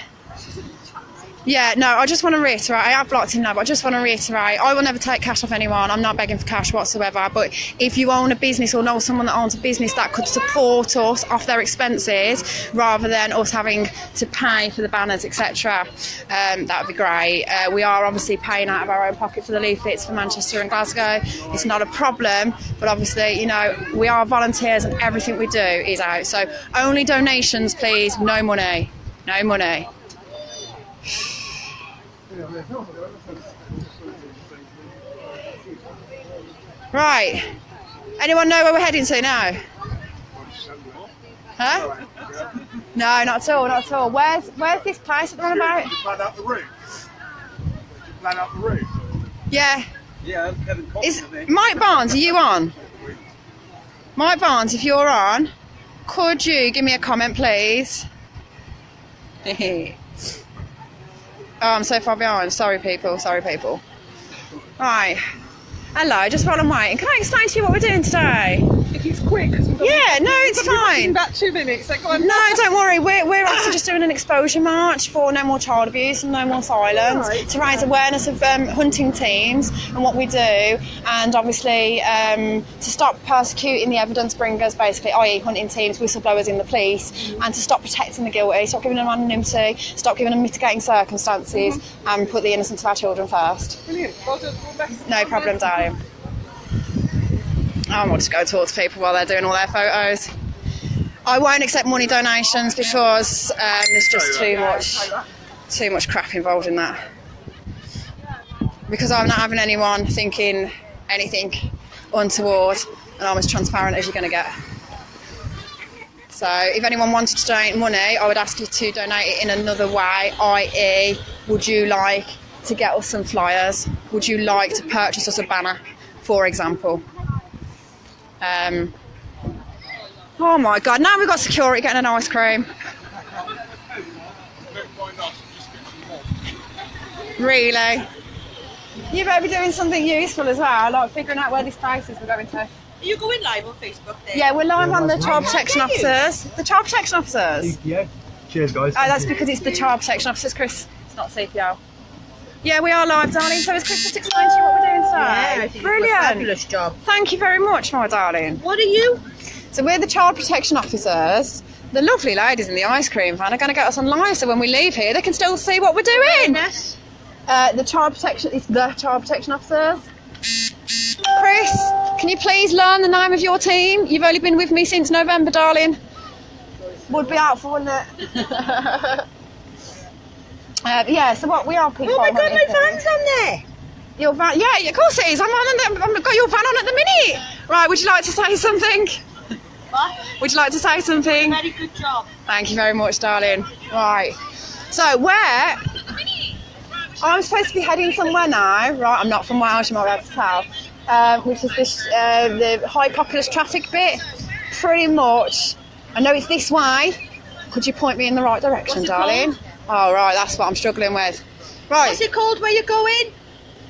Yeah, no, I just want to reiterate. I have blocked him now, but I just want to reiterate. I will never take cash off anyone. I'm not begging for cash whatsoever. But if you own a business or know someone that owns a business that could support us off their expenses rather than us having to pay for the banners, etc., that would be great. We are obviously paying out of our own pocket for the leaflets for Manchester and Glasgow. It's not a problem, but obviously, you know, we are volunteers and everything we do is out. So only donations, please. No money. No money. Right. Anyone know where we're heading to now? Huh? No, not at all, not at all. Where's this place that we're on about? Plan out the route. Plan out the route. Yeah. Yeah, Kevin Is Mike Barnes, are you on? Mike Barnes, if you're on, could you give me a comment, please? Oh, I'm so far behind. Sorry, people. Sorry, people. Right. Hello, just while I'm waiting, can I explain to you what we're doing today? If it's quick. Yeah, no, it's fine. In about 2 minutes. Like, No, don't worry. We're actually just doing an exposure march for no more child abuse and no more silence, Right. to raise awareness of hunting teams and what we do, and obviously to stop persecuting the evidence bringers, basically, i.e. hunting teams, whistleblowers in the police, and to stop protecting the guilty, stop giving them anonymity, stop giving them mitigating circumstances, and put the innocence of our children first. Brilliant. Well done. All the best. No problem, darling. I'll just go talk to people while they're doing all their photos. I won't accept money donations because there's just too much crap involved in that. Because I'm not having anyone thinking anything untoward, and I'm as transparent as you're going to get. So if anyone wanted to donate money, I would ask you to donate it in another way, i.e. would you like to get us some flyers? Would you like to purchase us a banner, for example? Oh my god, now we've got security getting an ice cream. Really? You better be doing something useful as well, like figuring out where this place is we're going to. Are you going live on Facebook then? Yeah, we're live on the Child Protection Officers. The Child Protection Officers? Yeah. Cheers, guys. Oh, that's because it's the Child Protection Officers, Chris. It's not CPO. Yeah, we are live, darling. So has Chris just explained to you what we're doing today? Yeah, I think brilliant. it's a fabulous job. Thank you very much, my darling. What are you? So we're the Child Protection Officers. The lovely ladies in the ice cream van are going to get us on live, so when we leave here, they can still see what we're doing. Yes. The Child Protection, it's the Child Protection Officers. Chris, can you please learn the name of your team? You've only been with me since November, darling. Would be helpful, wouldn't it? Yeah, so what we are people. Oh my god, my van's on there. Your van, yeah, of course it is. I've got your van on at the minute. Right, would you like to say something? What? Would you like to say something? Very good job. Thank you very much, darling. Right, so where? I'm supposed to be heading somewhere now. Right, I'm not from Wales, you might be able to tell. Which is this, the high populous traffic bit. Pretty much. I know it's this way. Could you point me in the right direction, What's it darling? called? Oh, right, that's what I'm struggling with. Right. What's it called where you're going?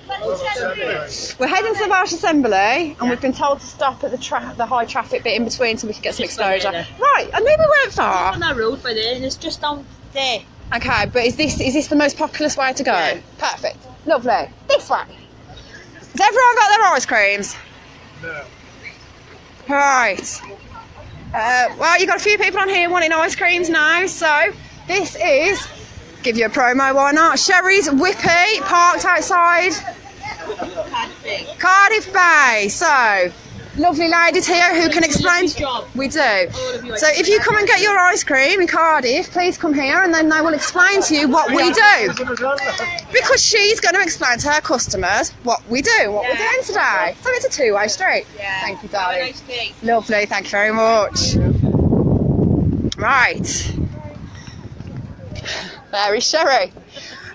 We're heading to the Welsh Assembly, and we've been told to stop at the high traffic bit in between so we can get some exposure. Right, I knew we weren't far. On that road by there, and it's just down there. Okay, but is this the most populous way to go? Yeah. Perfect. Lovely. This way. Has everyone got their ice creams? No. Right. Well, you've got a few people on here wanting ice creams now, so this is, give you a promo, why not? Sherry's Whippy, parked outside Cardiff Bay. So, lovely ladies here who can explain. We do. So if you come and get your ice cream in Cardiff, please come here and then they will explain to you what we do. Because she's going to explain to her customers what we do, what we're doing today. So it's a two-way street. Yeah. Thank you, darling. Nice day. Lovely, thank you very much. Right. There is Sherry.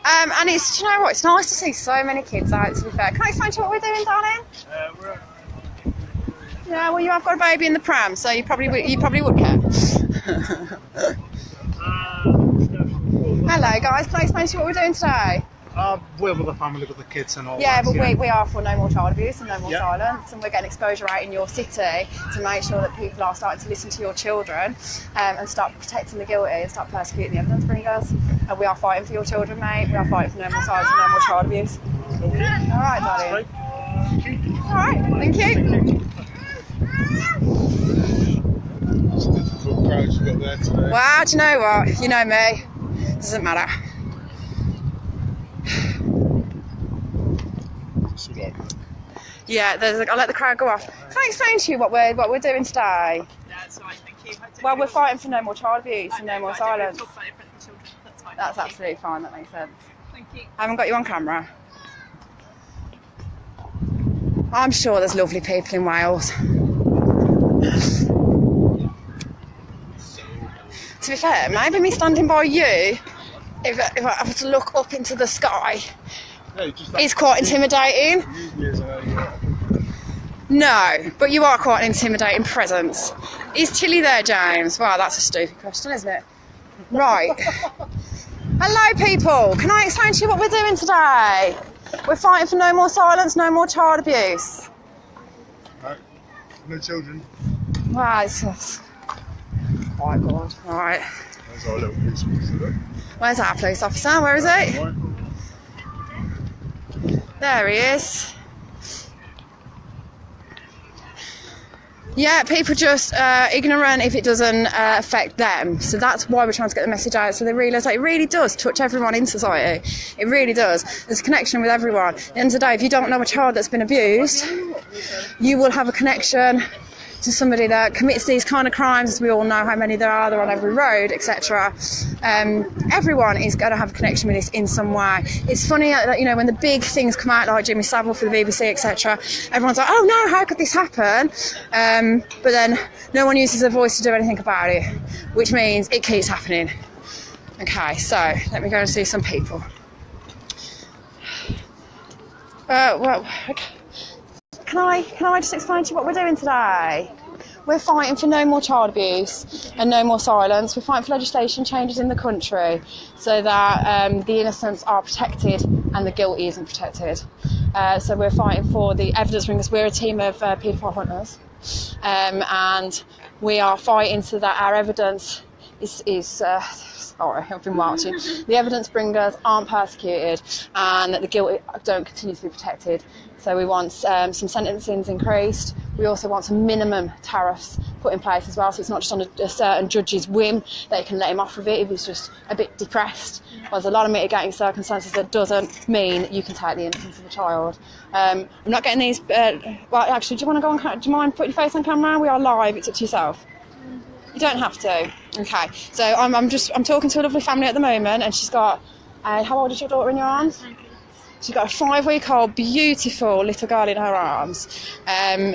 And it's, do you know what, it's nice to see so many kids out, to be fair. Can I explain to you what we're doing, darling? Yeah, well, you have got a baby in the pram, so you probably would care. Hello, guys. Can I explain to you what we're doing today? We're with the family, with the kids and all Yeah, that. but we are for no more child abuse and no more Yeah. silence, and we're getting exposure out in your city to make sure that people are starting to listen to your children and start protecting the guilty and start persecuting the evidence bringers. And we are fighting for your children, mate. We are fighting for no more silence and no more child abuse. All right, darling. All right, thank you. It's a difficult crowd you've got there today. Well, do you know what? You know me. Doesn't matter. It's all right. Yeah, I'll let the crowd go off. Can I explain to you what we're doing today? That's all right, thank you. Well, we're fighting for no more child abuse and no more silence. Talk about it in front of the children. That's fine. That's thank you. absolutely fine. That makes sense. Thank you. I haven't got you on camera. I'm sure there's lovely people in Wales. To be fair, maybe me standing by you, if I have to look up into the sky, Hey, just is quite intimidating. use me as a No, but you are quite an intimidating presence. Is Tilly there, James? Wow, that's a stupid question, isn't it? Right. Hello, people. Can I explain to you what we're doing today? We're fighting for no more silence, no more child abuse. no children. Wow, it's just... Oh my God. Right. There's our little police officer. Where's our police officer? Where is he? Right. There he is. Yeah, people just ignorant if it doesn't affect them. So that's why we're trying to get the message out, so they realise that it really does touch everyone in society. It really does. There's a connection with everyone. At the end of the day, if you don't know a child that's been abused, you will have a connection to somebody that commits these kind of crimes, as we all know how many there are, they're on every road, etc. Everyone is going to have a connection with this in some way. It's funny that, you know, when the big things come out, like Jimmy Savile for the BBC, etc., everyone's like, oh no, how could this happen? But then no one uses their voice to do anything about it, which means it keeps happening. Okay, so let me go and see some people. Well, okay. Can I just explain to you what we're doing today? We're fighting for no more child abuse and no more silence. We're fighting for legislation changes in the country so that the innocents are protected and the guilty isn't protected. So we're fighting for the evidence bringers. We're a team of paedophile hunters, and we are fighting so that our evidence is sorry, I've been watching. The evidence bringers aren't persecuted and that the guilty don't continue to be protected. So we want some sentencings increased. We also want some minimum tariffs put in place as well, so it's not just on a certain judge's whim that you can let him off of it if he's just a bit depressed. There's a lot of mitigating circumstances that doesn't mean you can take the innocence of a child. I'm not getting these... well, actually, do you want to go on? Do you mind putting your face on camera? We are live. It's up to yourself. You don't have to. Okay. So I'm talking to a lovely family at the moment, and she's got... how old is your daughter in your arms? She's got a 5-week-old, beautiful little girl in her arms.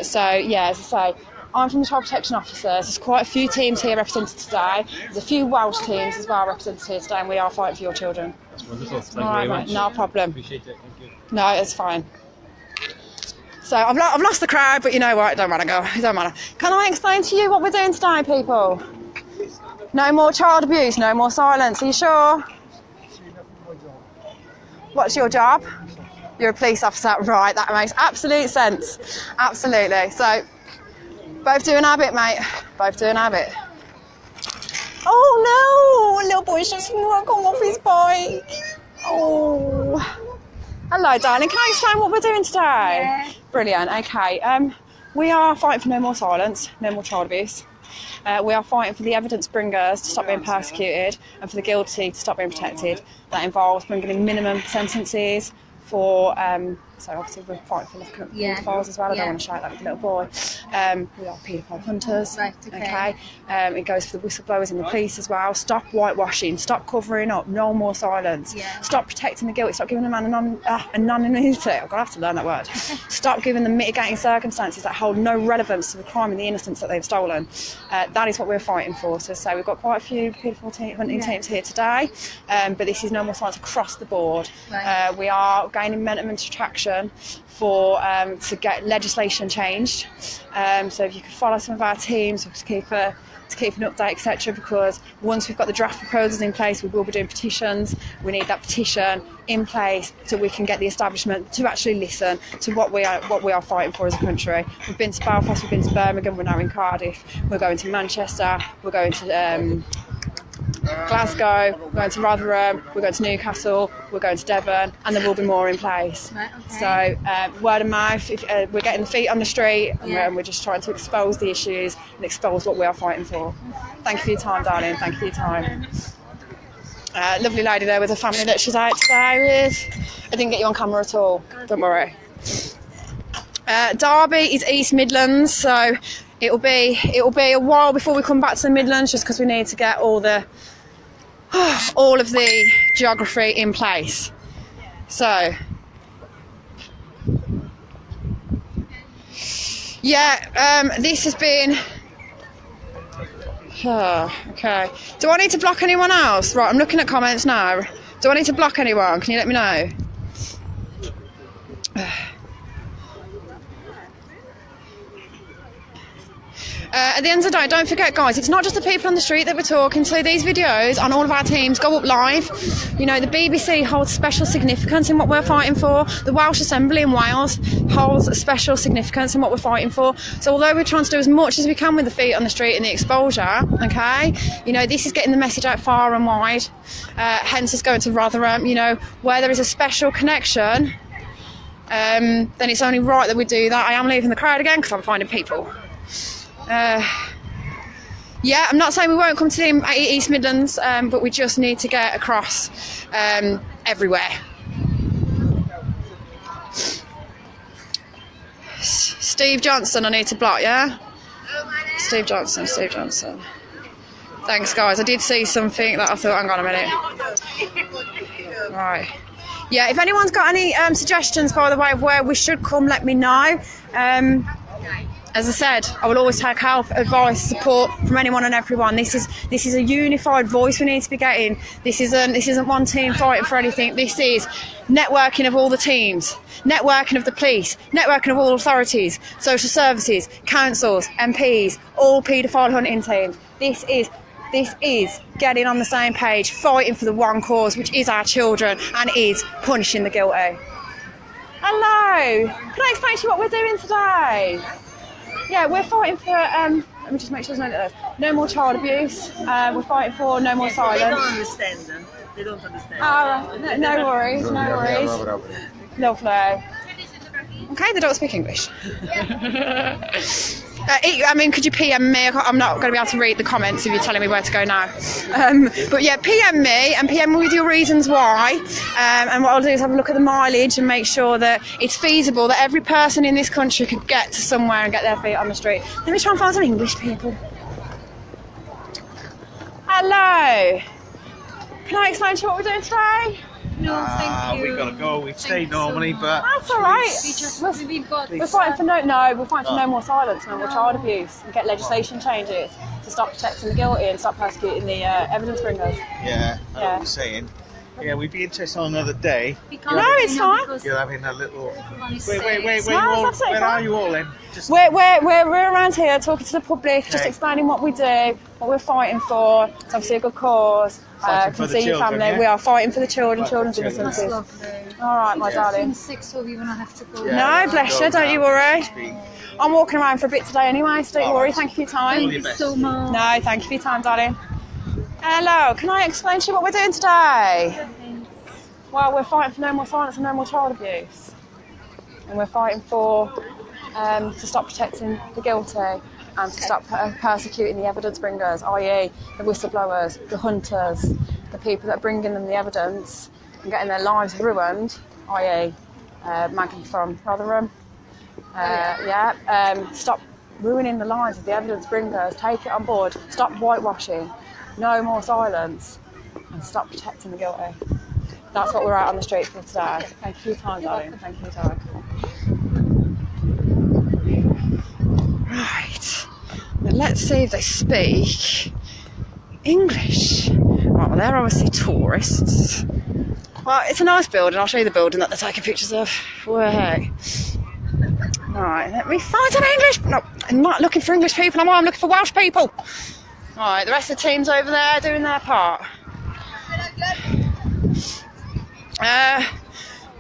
So, yeah, as I say, I'm from the Child Protection Officers. There's quite a few teams here represented today. There's a few Welsh teams as well represented here today, and we are fighting for your children. That's wonderful. Thank All right, you very mate, much. no problem. Appreciate it. Thank you. No, it's fine. So I've lost the crowd, but you know what? It don't matter, go. It don't matter. Can I explain to you what we're doing today, people? No more child abuse, no more silence. Are you sure? What's your job? You're a police officer, right? That makes absolute sense. Absolutely. So, both doing our bit, mate. Both doing our bit. Oh no! Little boy's just come off his bike. Oh. Hello, darling. Can I explain what we're doing today? Yeah. Brilliant. Okay. We are fighting for no more silence, no more child abuse. We are fighting for the evidence bringers to stop being persecuted and for the guilty to stop being protected. That involves bringing in minimum sentences for, so obviously we're fighting for looking at paedophiles as well. I don't want to shout like with the little boy. We are paedophile hunters. Right, okay. It goes for the whistleblowers in the police as well. Stop whitewashing, stop covering up, no more silence. Yeah. Stop protecting the guilty, stop giving a man anonymity. I'm going to have to learn that word. Stop giving them mitigating circumstances that hold no relevance to the crime and the innocence that they've stolen. That is what we're fighting for. So we've got quite a few paedophile hunting teams here today, but this is no more silence across the board. Right. We are gaining momentum and traction for to get legislation changed. So if you could follow some of our teams to keep an update, etc. Because once we've got the draft proposals in place, we will be doing petitions. We need that petition in place so we can get the establishment to actually listen to what we are fighting for as a country. We've been to Belfast, we've been to Birmingham, we're now in Cardiff. We're going to Manchester. We're going to Glasgow, we're going to Rotherham, we're going to Newcastle, we're going to Devon, and there will be more in place. Right, okay. So word of mouth, we're getting the feet on the street, and we're just trying to expose the issues and expose what we are fighting for. Thank you for your time, darling. Thank you for your time. Lovely lady there with a family that she's out today with. I didn't get you on camera at all, don't worry. Derby is East Midlands, so it'll be a while before we come back to the Midlands, just because we need to get all of the geography in place. So yeah, this has been okay. Do I need to block anyone else? Right, I'm looking at comments now. Do I need to block anyone? Can you let me know? At the end of the day, don't forget, guys, it's not just the people on the street that we're talking to. These videos on all of our teams go up live. You know, the BBC holds special significance in what we're fighting for. The Welsh Assembly in Wales holds special significance in what we're fighting for. So although we're trying to do as much as we can with the feet on the street and the exposure, okay, you know, this is getting the message out far and wide. Hence us going to Rotherham, you know, where there is a special connection, then it's only right that we do that. I am leaving the crowd again because I'm finding people. Yeah, I'm not saying we won't come to the East Midlands, but we just need to get across everywhere. Steve Johnson, I need to block, yeah? Steve Johnson. Thanks, guys. I did see something that I thought, hang on a minute. Right. Yeah, if anyone's got any suggestions, by the way, of where we should come, let me know. As I said, I will always take help, advice, support from anyone and everyone. This is a unified voice we need to be getting. This isn't one team fighting for anything. This is networking of all the teams, networking of the police, networking of all authorities, social services, councils, MPs, all paedophile hunting teams. This is getting on the same page, fighting for the one cause, which is our children and is punishing the guilty. Hello. Can I explain to you what we're doing today? Yeah, we're fighting for, let me just make sure there's no more child abuse. We're fighting for no more silence. They don't understand them. They don't understand. No worries. Lovely. Okay, they don't speak English. I mean, could you PM me? I'm not going to be able to read the comments if you're telling me where to go now. But yeah, PM me and PM me with your reasons why. And what I'll do is have a look at the mileage and make sure that it's feasible that every person in this country could get to somewhere and get their feet on the street. Let me try and find some English people. Hello. Can I explain to you what we're doing today? No, thank you. We've got to go. We stay normally, but That's all right. We're fighting for no more silence, no more child abuse, and get legislation changes to stop protecting the guilty and stop persecuting the evidence bringers. yeah, I know what you're saying. Yeah, we'd be interested on another day. No, it's fine. You're having a little. Wait, No, where it's absolutely are fine. you all then? Just We're around here talking to the public, just Okay. explaining what we do, what we're fighting for. It's obviously a good cause. Fighting for Can the see your children, family. yeah? We are fighting for the children, children's children. innocences. Lovely. All right, my darling. 6 of you when I have to go. No, bless you, don't you worry. Speak. I'm walking around for a bit today anyway, so don't All worry. right. Thank you for your All time. your Thank you best. so much. No, thank you for your time, darling. Hello, can I explain to you what we're doing today? Well, we're fighting for no more violence and no more child abuse. And we're fighting for to stop protecting the guilty and to stop persecuting the evidence bringers, i.e. the whistleblowers, the hunters, the people that are bringing them the evidence and getting their lives ruined, i.e. Maggie from Rotherham. Stop ruining the lives of the evidence bringers, take it on board, stop whitewashing, no more silence, and stop protecting the guilty. That's what we're out on the street for today. Thank you for your time, darling. Thank you for your time. Right. Now let's see if they speak English. Right, well, they're obviously tourists. Well, it's a nice building. I'll show you the building that they're taking pictures of. Way. Right, let me find some English. No, I'm not looking for English people. I'm looking for Welsh people. Right, the rest of the team's over there doing their part.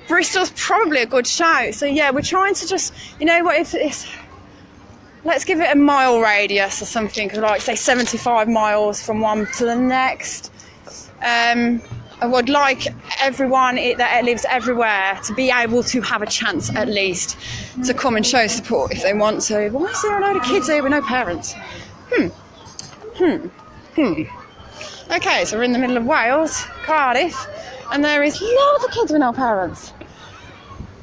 Bristol's probably a good shout. So yeah, we're trying to just, you know what, if it's, let's give it a mile radius or something, like say 75 miles from one to the next. I would like everyone that lives everywhere to be able to have a chance at least to come and show support if they want to. Why is there a load of kids here with no parents? Okay, so we're in the middle of Wales, Cardiff, and there is loads of kids with no parents.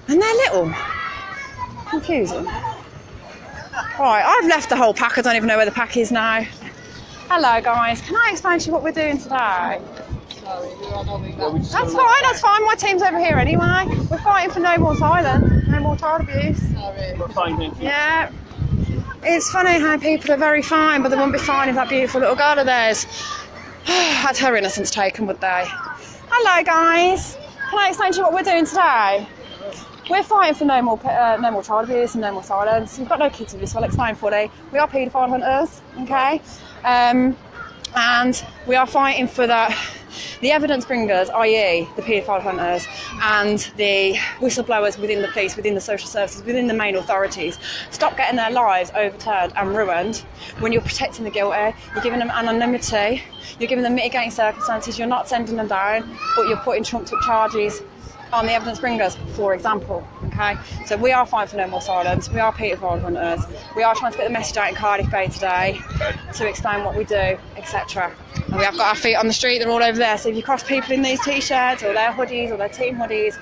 And they're little. Confusing. Right, I've left the whole pack. I don't even know where the pack is now. Hello, guys. Can I explain to you what we're doing today? That's fine. My team's over here anyway. We're fighting for no more violence, no more child abuse. We're fine, thank you. Yeah. It's funny how people are very fine, but they won't be fine if that beautiful little girl of theirs had her innocence taken, would they? Hello, guys. Can I explain to you what we're doing today? We're fighting for no more child abuse and no more silence. We've got no kids with this, so I'll explain fully. We are paedophile hunters, okay? And we are fighting for the evidence bringers, i.e. the paedophile hunters, and the whistleblowers within the police, within the social services, within the main authorities. Stop getting their lives overturned and ruined when you're protecting the guilty. You're giving them anonymity, you're giving them mitigating circumstances, you're not sending them down, but you're putting trumped up charges on the evidence bringers, for example. Okay, so we are fighting for no more silence. We are paedophile hunters. We are trying to get the message out in Cardiff Bay today to explain what we do, etc. And we have got our feet on the street. They're all over there. So if you cross people in these t-shirts or their hoodies or their team hoodies,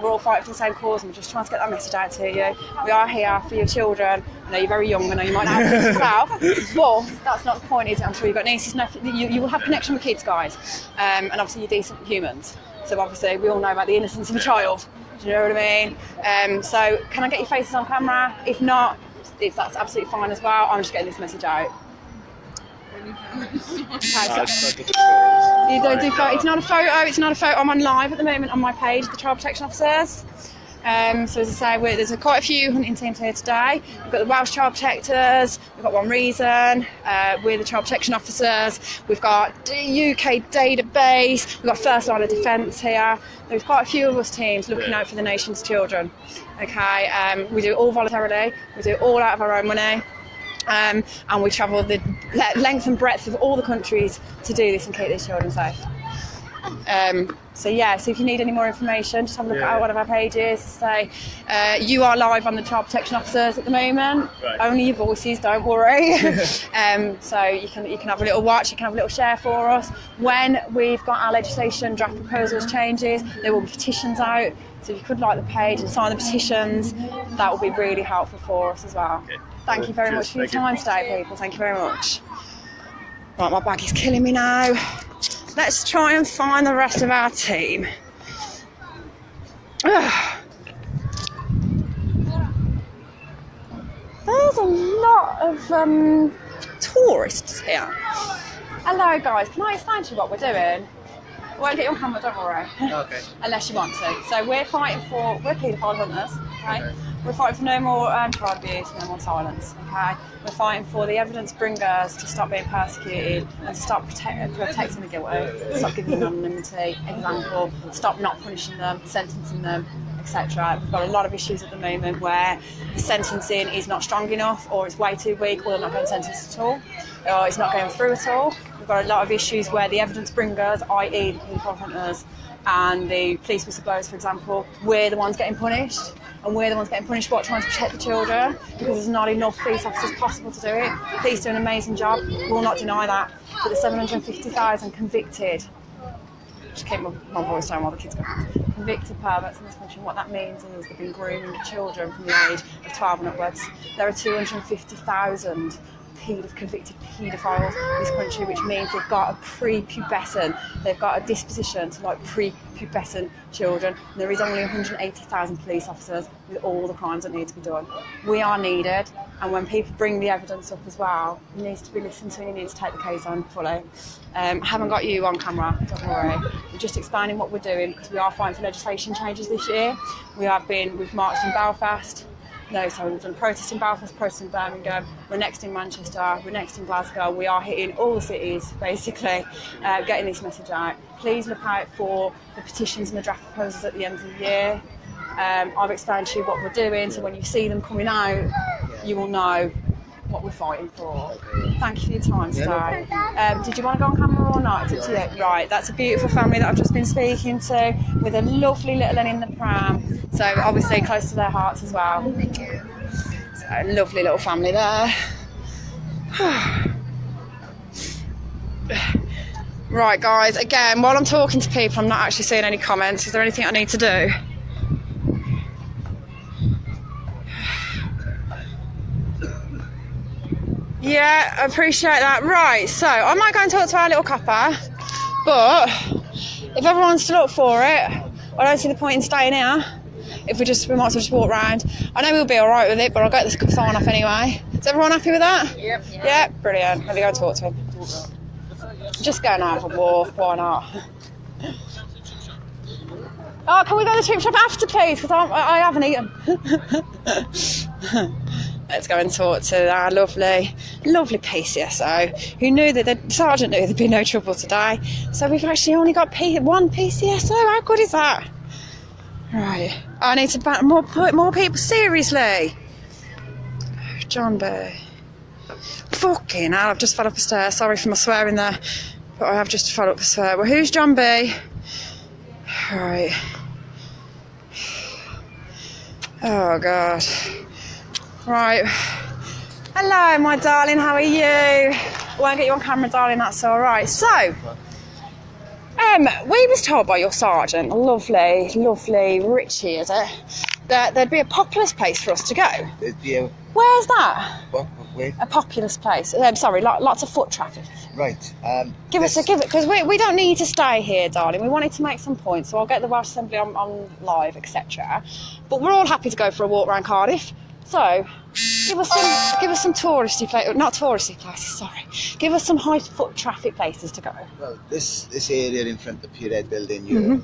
we're all fighting for the same cause, and we're just trying to get that message out to you. We are here for your children. I know you're very young. I know you might not have kids yourself, but that's not the point, is it? I'm sure you've got nieces. You will have connection with kids, guys, and obviously you're decent humans. So obviously we all know about the innocence of a child. Do you know what I mean? So can I get your faces on camera? If not, if that's absolutely fine as well. I'm just getting this message out. Okay, so you don't do photo. It's not a photo. It's not a photo. I'm on live at the moment on my page, the Child Protection Officers. So as I say, there's quite a few hunting teams here today. We've got the Welsh Child Protectors, we've got One Reason, we're the Child Protection Officers, we've got the UK database, we've got First Line of Defence here. There's quite a few of us teams looking out for the nation's children. Okay, we do it all voluntarily, we do it all out of our own money. And we travel the length and breadth of all the countries to do this and keep these children safe. So if you need any more information, just have a look at one of our pages. Say you are live on the Child Protection Officers at the moment. Right. Only your voices, don't worry. So you can have a little watch, you can have a little share for us. When we've got our legislation draft proposals changes, there will be petitions out. So if you could like the page and sign the petitions, that will be really helpful for us as well. Okay. Thank you very much for your time today, people. Thank you very much. Right, my bag is killing me now. Let's try and find the rest of our team. There's a lot of tourists here. Hello guys, can I explain to you what we're doing? won't get you on camera, don't worry. Okay. Unless you want to. So we're paedophile hunters, okay? We're fighting for no more child abuse, no more silence, okay? We're fighting for the evidence bringers to stop being persecuted and to stop protecting the guilty, stop giving them anonymity, example, stop not punishing them, sentencing them, etc. We've got a lot of issues at the moment where the sentencing is not strong enough, or it's way too weak, or they're not going sentenced at all, or it's not going through at all. We've got a lot of issues where the evidence bringers, i.e. the paedophile hunters and the police whistleblowers, for example, we're the ones getting punished. And we're the ones getting punished for trying to protect the children because there's not enough police officers possible to do it. Police do an amazing job, we'll not deny that. But the 750,000 convicted, just keep my voice down while the kids go, convicted perverts in this country, what that means is they've been grooming children from the age of 12 and upwards. There are 250,000 convicted paedophiles in this country, which means they've got a pre-pubescent, they've got a disposition to like pre-pubescent children. And there is only 180,000 police officers with all the crimes that need to be done. We are needed, and when people bring the evidence up as well, it needs to be listened to and you need to take the case on fully. Haven't got you on camera, don't worry. We're just explaining what we're doing because we are fighting for legislation changes this year. We've marched in Belfast. No, so we've done protest in Belfast, protest in Birmingham, we're next in Manchester, we're next in Glasgow. We are hitting all the cities, basically, getting this message out. Please look out for the petitions and the draft proposals at the end of the year. I've explained to you what we're doing, so when you see them coming out, you will know what we're fighting for. Thank you for your time today. Did you want to go on camera or not? It's up to you. Right, that's a beautiful family that I've just been speaking to with a lovely little one in the pram. So obviously close to their hearts as well. Thank you. So lovely little family there. Right guys, again, while I'm talking to people, I'm not actually seeing any comments. Is there anything I need to do? Yeah, I appreciate that. Right, so I might go and talk to our little copper, but if everyone's still up for it, I don't see the point in staying here. We might as well just walk round. I know we'll be alright with it, but I'll get this sign off anyway. Is everyone happy with that? Yep. Yeah, brilliant. Let me go and talk to him. Just go and have a walk, why not? Oh, can we go to the chip shop after, please? Because I haven't eaten. Let's go and talk to our lovely PCSO, who knew that the sergeant knew there'd be no trouble today. So we've actually only got one PCSO. How good is that? Right. I need to put more people. Seriously. John B. Fucking hell, I've just fell up a stair. Sorry for my swearing there, but I have just fell up a stair. Well, who's John B? Right. Oh, God. Right. Hello, my darling, how are you? I won't get you on camera, darling, that's all right. So, we was told by your sergeant, lovely Richie, is it, that there'd be a populous place for us to go. Yeah. Where's that? Where? A populous place. Sorry, lots of foot traffic. Right. Give it, because we don't need to stay here, darling. We wanted to make some points, so I'll get the Welsh Assembly on live, etc. But we're all happy to go for a walk around Cardiff. So, give us some touristy places, not touristy places, sorry. Give us some high foot traffic places to go. Well, this area in front of the Pierhead building here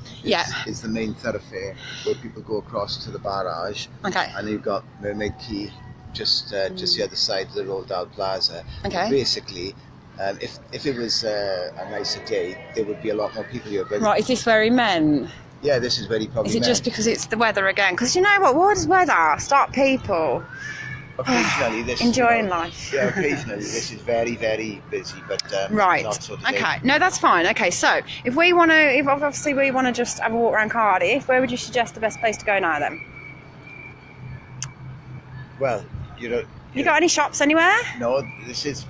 is the main thoroughfare where people go across to the barrage. Okay. And you've got Mermaid Quay just the other side of the Roald Dahl Plaza. Okay. But basically, if it was a nicer day, there would be a lot more people here. But right, is this where he meant? Yeah, this is where he probably Is it meant. just because it's the weather again? Because you know what does weather stop people Occasionally, this enjoying life? Yeah, occasionally this is very, very busy, but right. not so today. Okay, no, that's fine. Okay, so if obviously we want to just have a walk around Cardiff, where would you suggest the best place to go now then? Well, you got any shops anywhere? No, this is.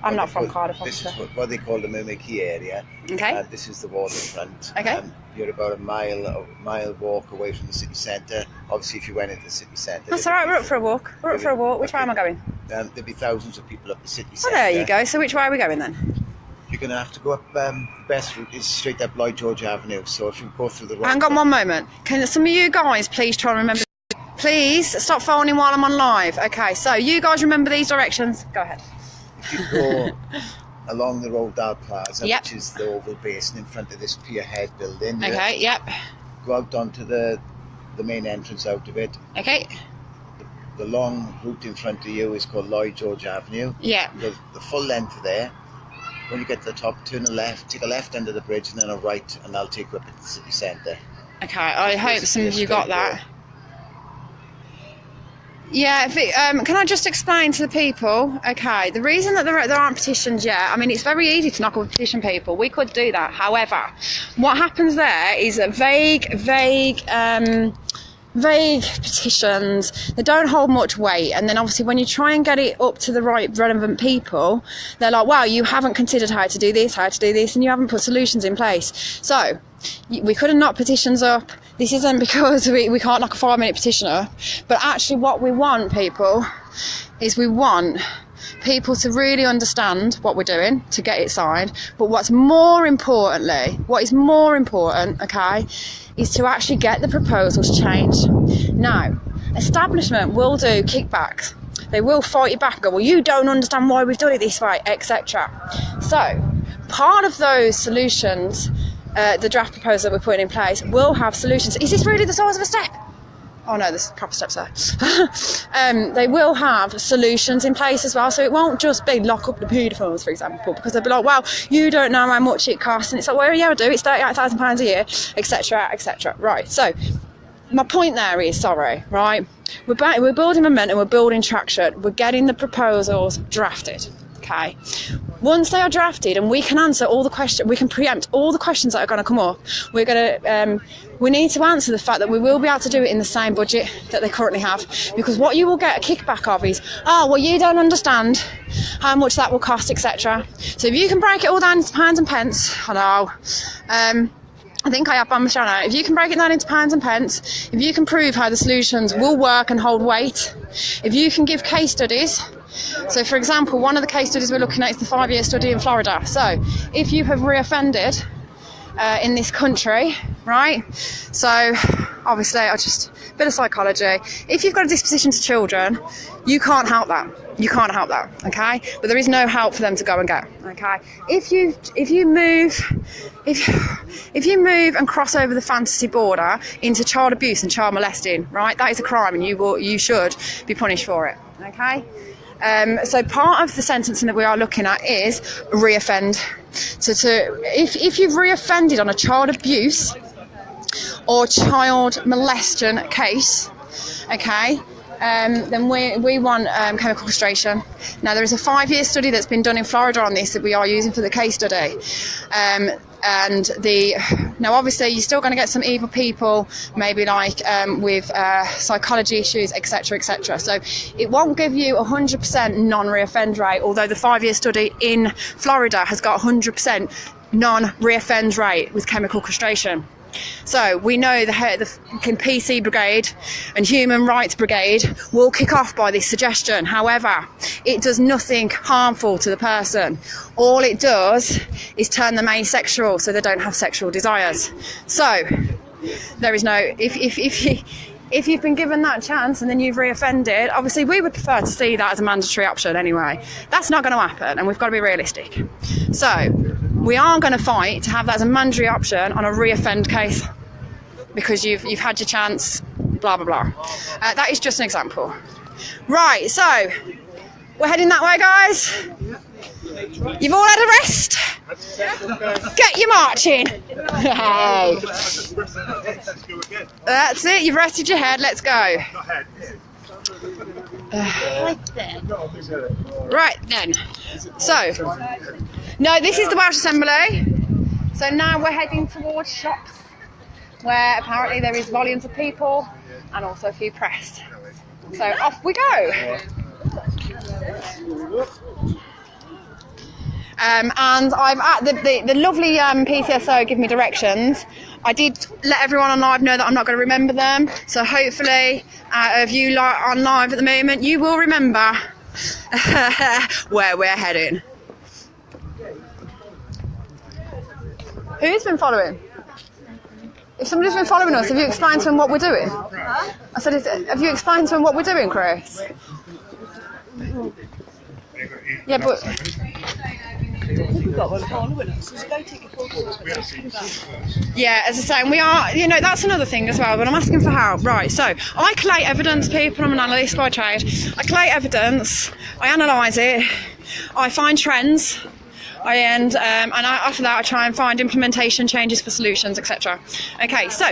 I'm not from Cardiff, This obviously. is what they call the Mermaid Quay area. Okay. This is the waterfront. Okay. You're about a mile walk away from the city centre. Obviously, if you went into the city centre. That's all right. We're up for a walk. Which way am I going? There'll be thousands of people up the city Oh, centre. there you go. So which way are we going then? You're going to have to go up. The best route is straight up Lloyd George Avenue. So if you go through the road. Hang on one moment. Can some of you guys please try and remember? Please stop phoning while I'm on live. Okay. So you guys remember these directions. Go ahead. If you go along the road Dal Plaza, Yep. which is the oval basin in front of this pier head building. Okay, yep. Go out onto the main entrance out of it. Okay, The long route in front of you is called Lloyd George Avenue. yeah. The full length of there. When you get to the top, turn a left, take a left under the bridge and then a right, and I'll take you up at the city centre. Okay, I hope some of Yes, you got that. Yeah, can I just explain to the people? Okay, the reason that there aren't petitions yet, I mean, it's very easy to knock up petition people. We could do that. However, what happens there is that vague petitions, they don't hold much weight, and then obviously when you try and get it up to the right relevant people, they're like, wow, you haven't considered how to do this, and you haven't put solutions in place. So we couldn't knock petitions up. This isn't because we can't knock a 5-minute petition up, but actually what we want, people, is we want people to really understand what we're doing to get it signed. But what is more important, okay, is to actually get the proposals changed. Now, establishment will do kickbacks. They will fight you back and go, well, you don't understand why we've done it this way, etc. So, part of those solutions, the draft proposal that we're putting in place, will have solutions. Is this really the size of a step? Oh no, there's proper steps there. They will have solutions in place as well, so it won't just be lock up the paedophiles, for example, because they'll be like, well, you don't know how much it costs, and it's like, well, yeah, I do, it's £38,000 a year, etc, etc. Right, so my point there is, right, we're building momentum, we're building traction, we're getting the proposals drafted. Okay. Once they are drafted and we can answer all the questions, we can preempt all the questions that are going to come up. We need to answer the fact that we will be able to do it in the same budget that they currently have, because what you will get a kickback of is, oh, well, you don't understand how much that will cost, etc. So if you can break it all down into pounds and pence, I know, I think I have on my channel. If you can break it down into pounds and pence, if you can prove how the solutions will work and hold weight, if you can give case studies. So, for example, one of the case studies we're looking at is the 5-year study in Florida. So, if you have reoffended in this country, right? So, obviously, a bit of psychology. If you've got a disposition to children, you can't help that. You can't help that, okay? But there is no help for them to go and get, okay? If you move and cross over the fantasy border into child abuse and child molesting, right? That is a crime, and you should be punished for it, okay? So part of the sentencing that we are looking at is reoffend. So if you've reoffended on a child abuse or child molestation case, okay, then we want chemical castration. Now there is a 5-year study that's been done in Florida on this that we are using for the case study. Now obviously you're still going to get some evil people, maybe like with psychology issues, etc, etc. So it won't give you 100% non-reoffend rate, although the 5-year study in Florida has got 100% non-reoffend rate with chemical castration. So we know the PC Brigade and Human Rights Brigade will kick off by this suggestion. However, it does nothing harmful to the person. All it does is turn them asexual, so they don't have sexual desires. So there is no, if you've been given that chance and then you've reoffended, obviously we would prefer to see that as a mandatory option anyway. That's not going to happen, and we've got to be realistic. So we are going to fight to have that as a mandatory option on a reoffend case, because you've had your chance, blah, blah, blah. That is just an example. Right, so we're heading that way, guys. You've all had a rest. Get your marching. Hey. That's it, you've rested your head, let's go. Right then. So, no, this is the Welsh Assembly. So now we're heading towards shops, where apparently there is volumes of people and also a few press. So off we go. And I've the lovely PCSO give me directions. I did let everyone on live know that I'm not going to remember them. So hopefully, out of you on live at the moment, you will remember where we're heading. Who's been following? If somebody's been following us, have you explained to them what we're doing? I said, have you explained to them what we're doing, Chris? Yeah, but We've got one following us. So go take a photo. Yeah, as I say, and we are, that's another thing as well, but I'm asking for help. Right, so I collate evidence, people, I'm an analyst by trade. I collate evidence, I analyse it, I find trends, and after that I try and find implementation changes for solutions, etc. Okay, so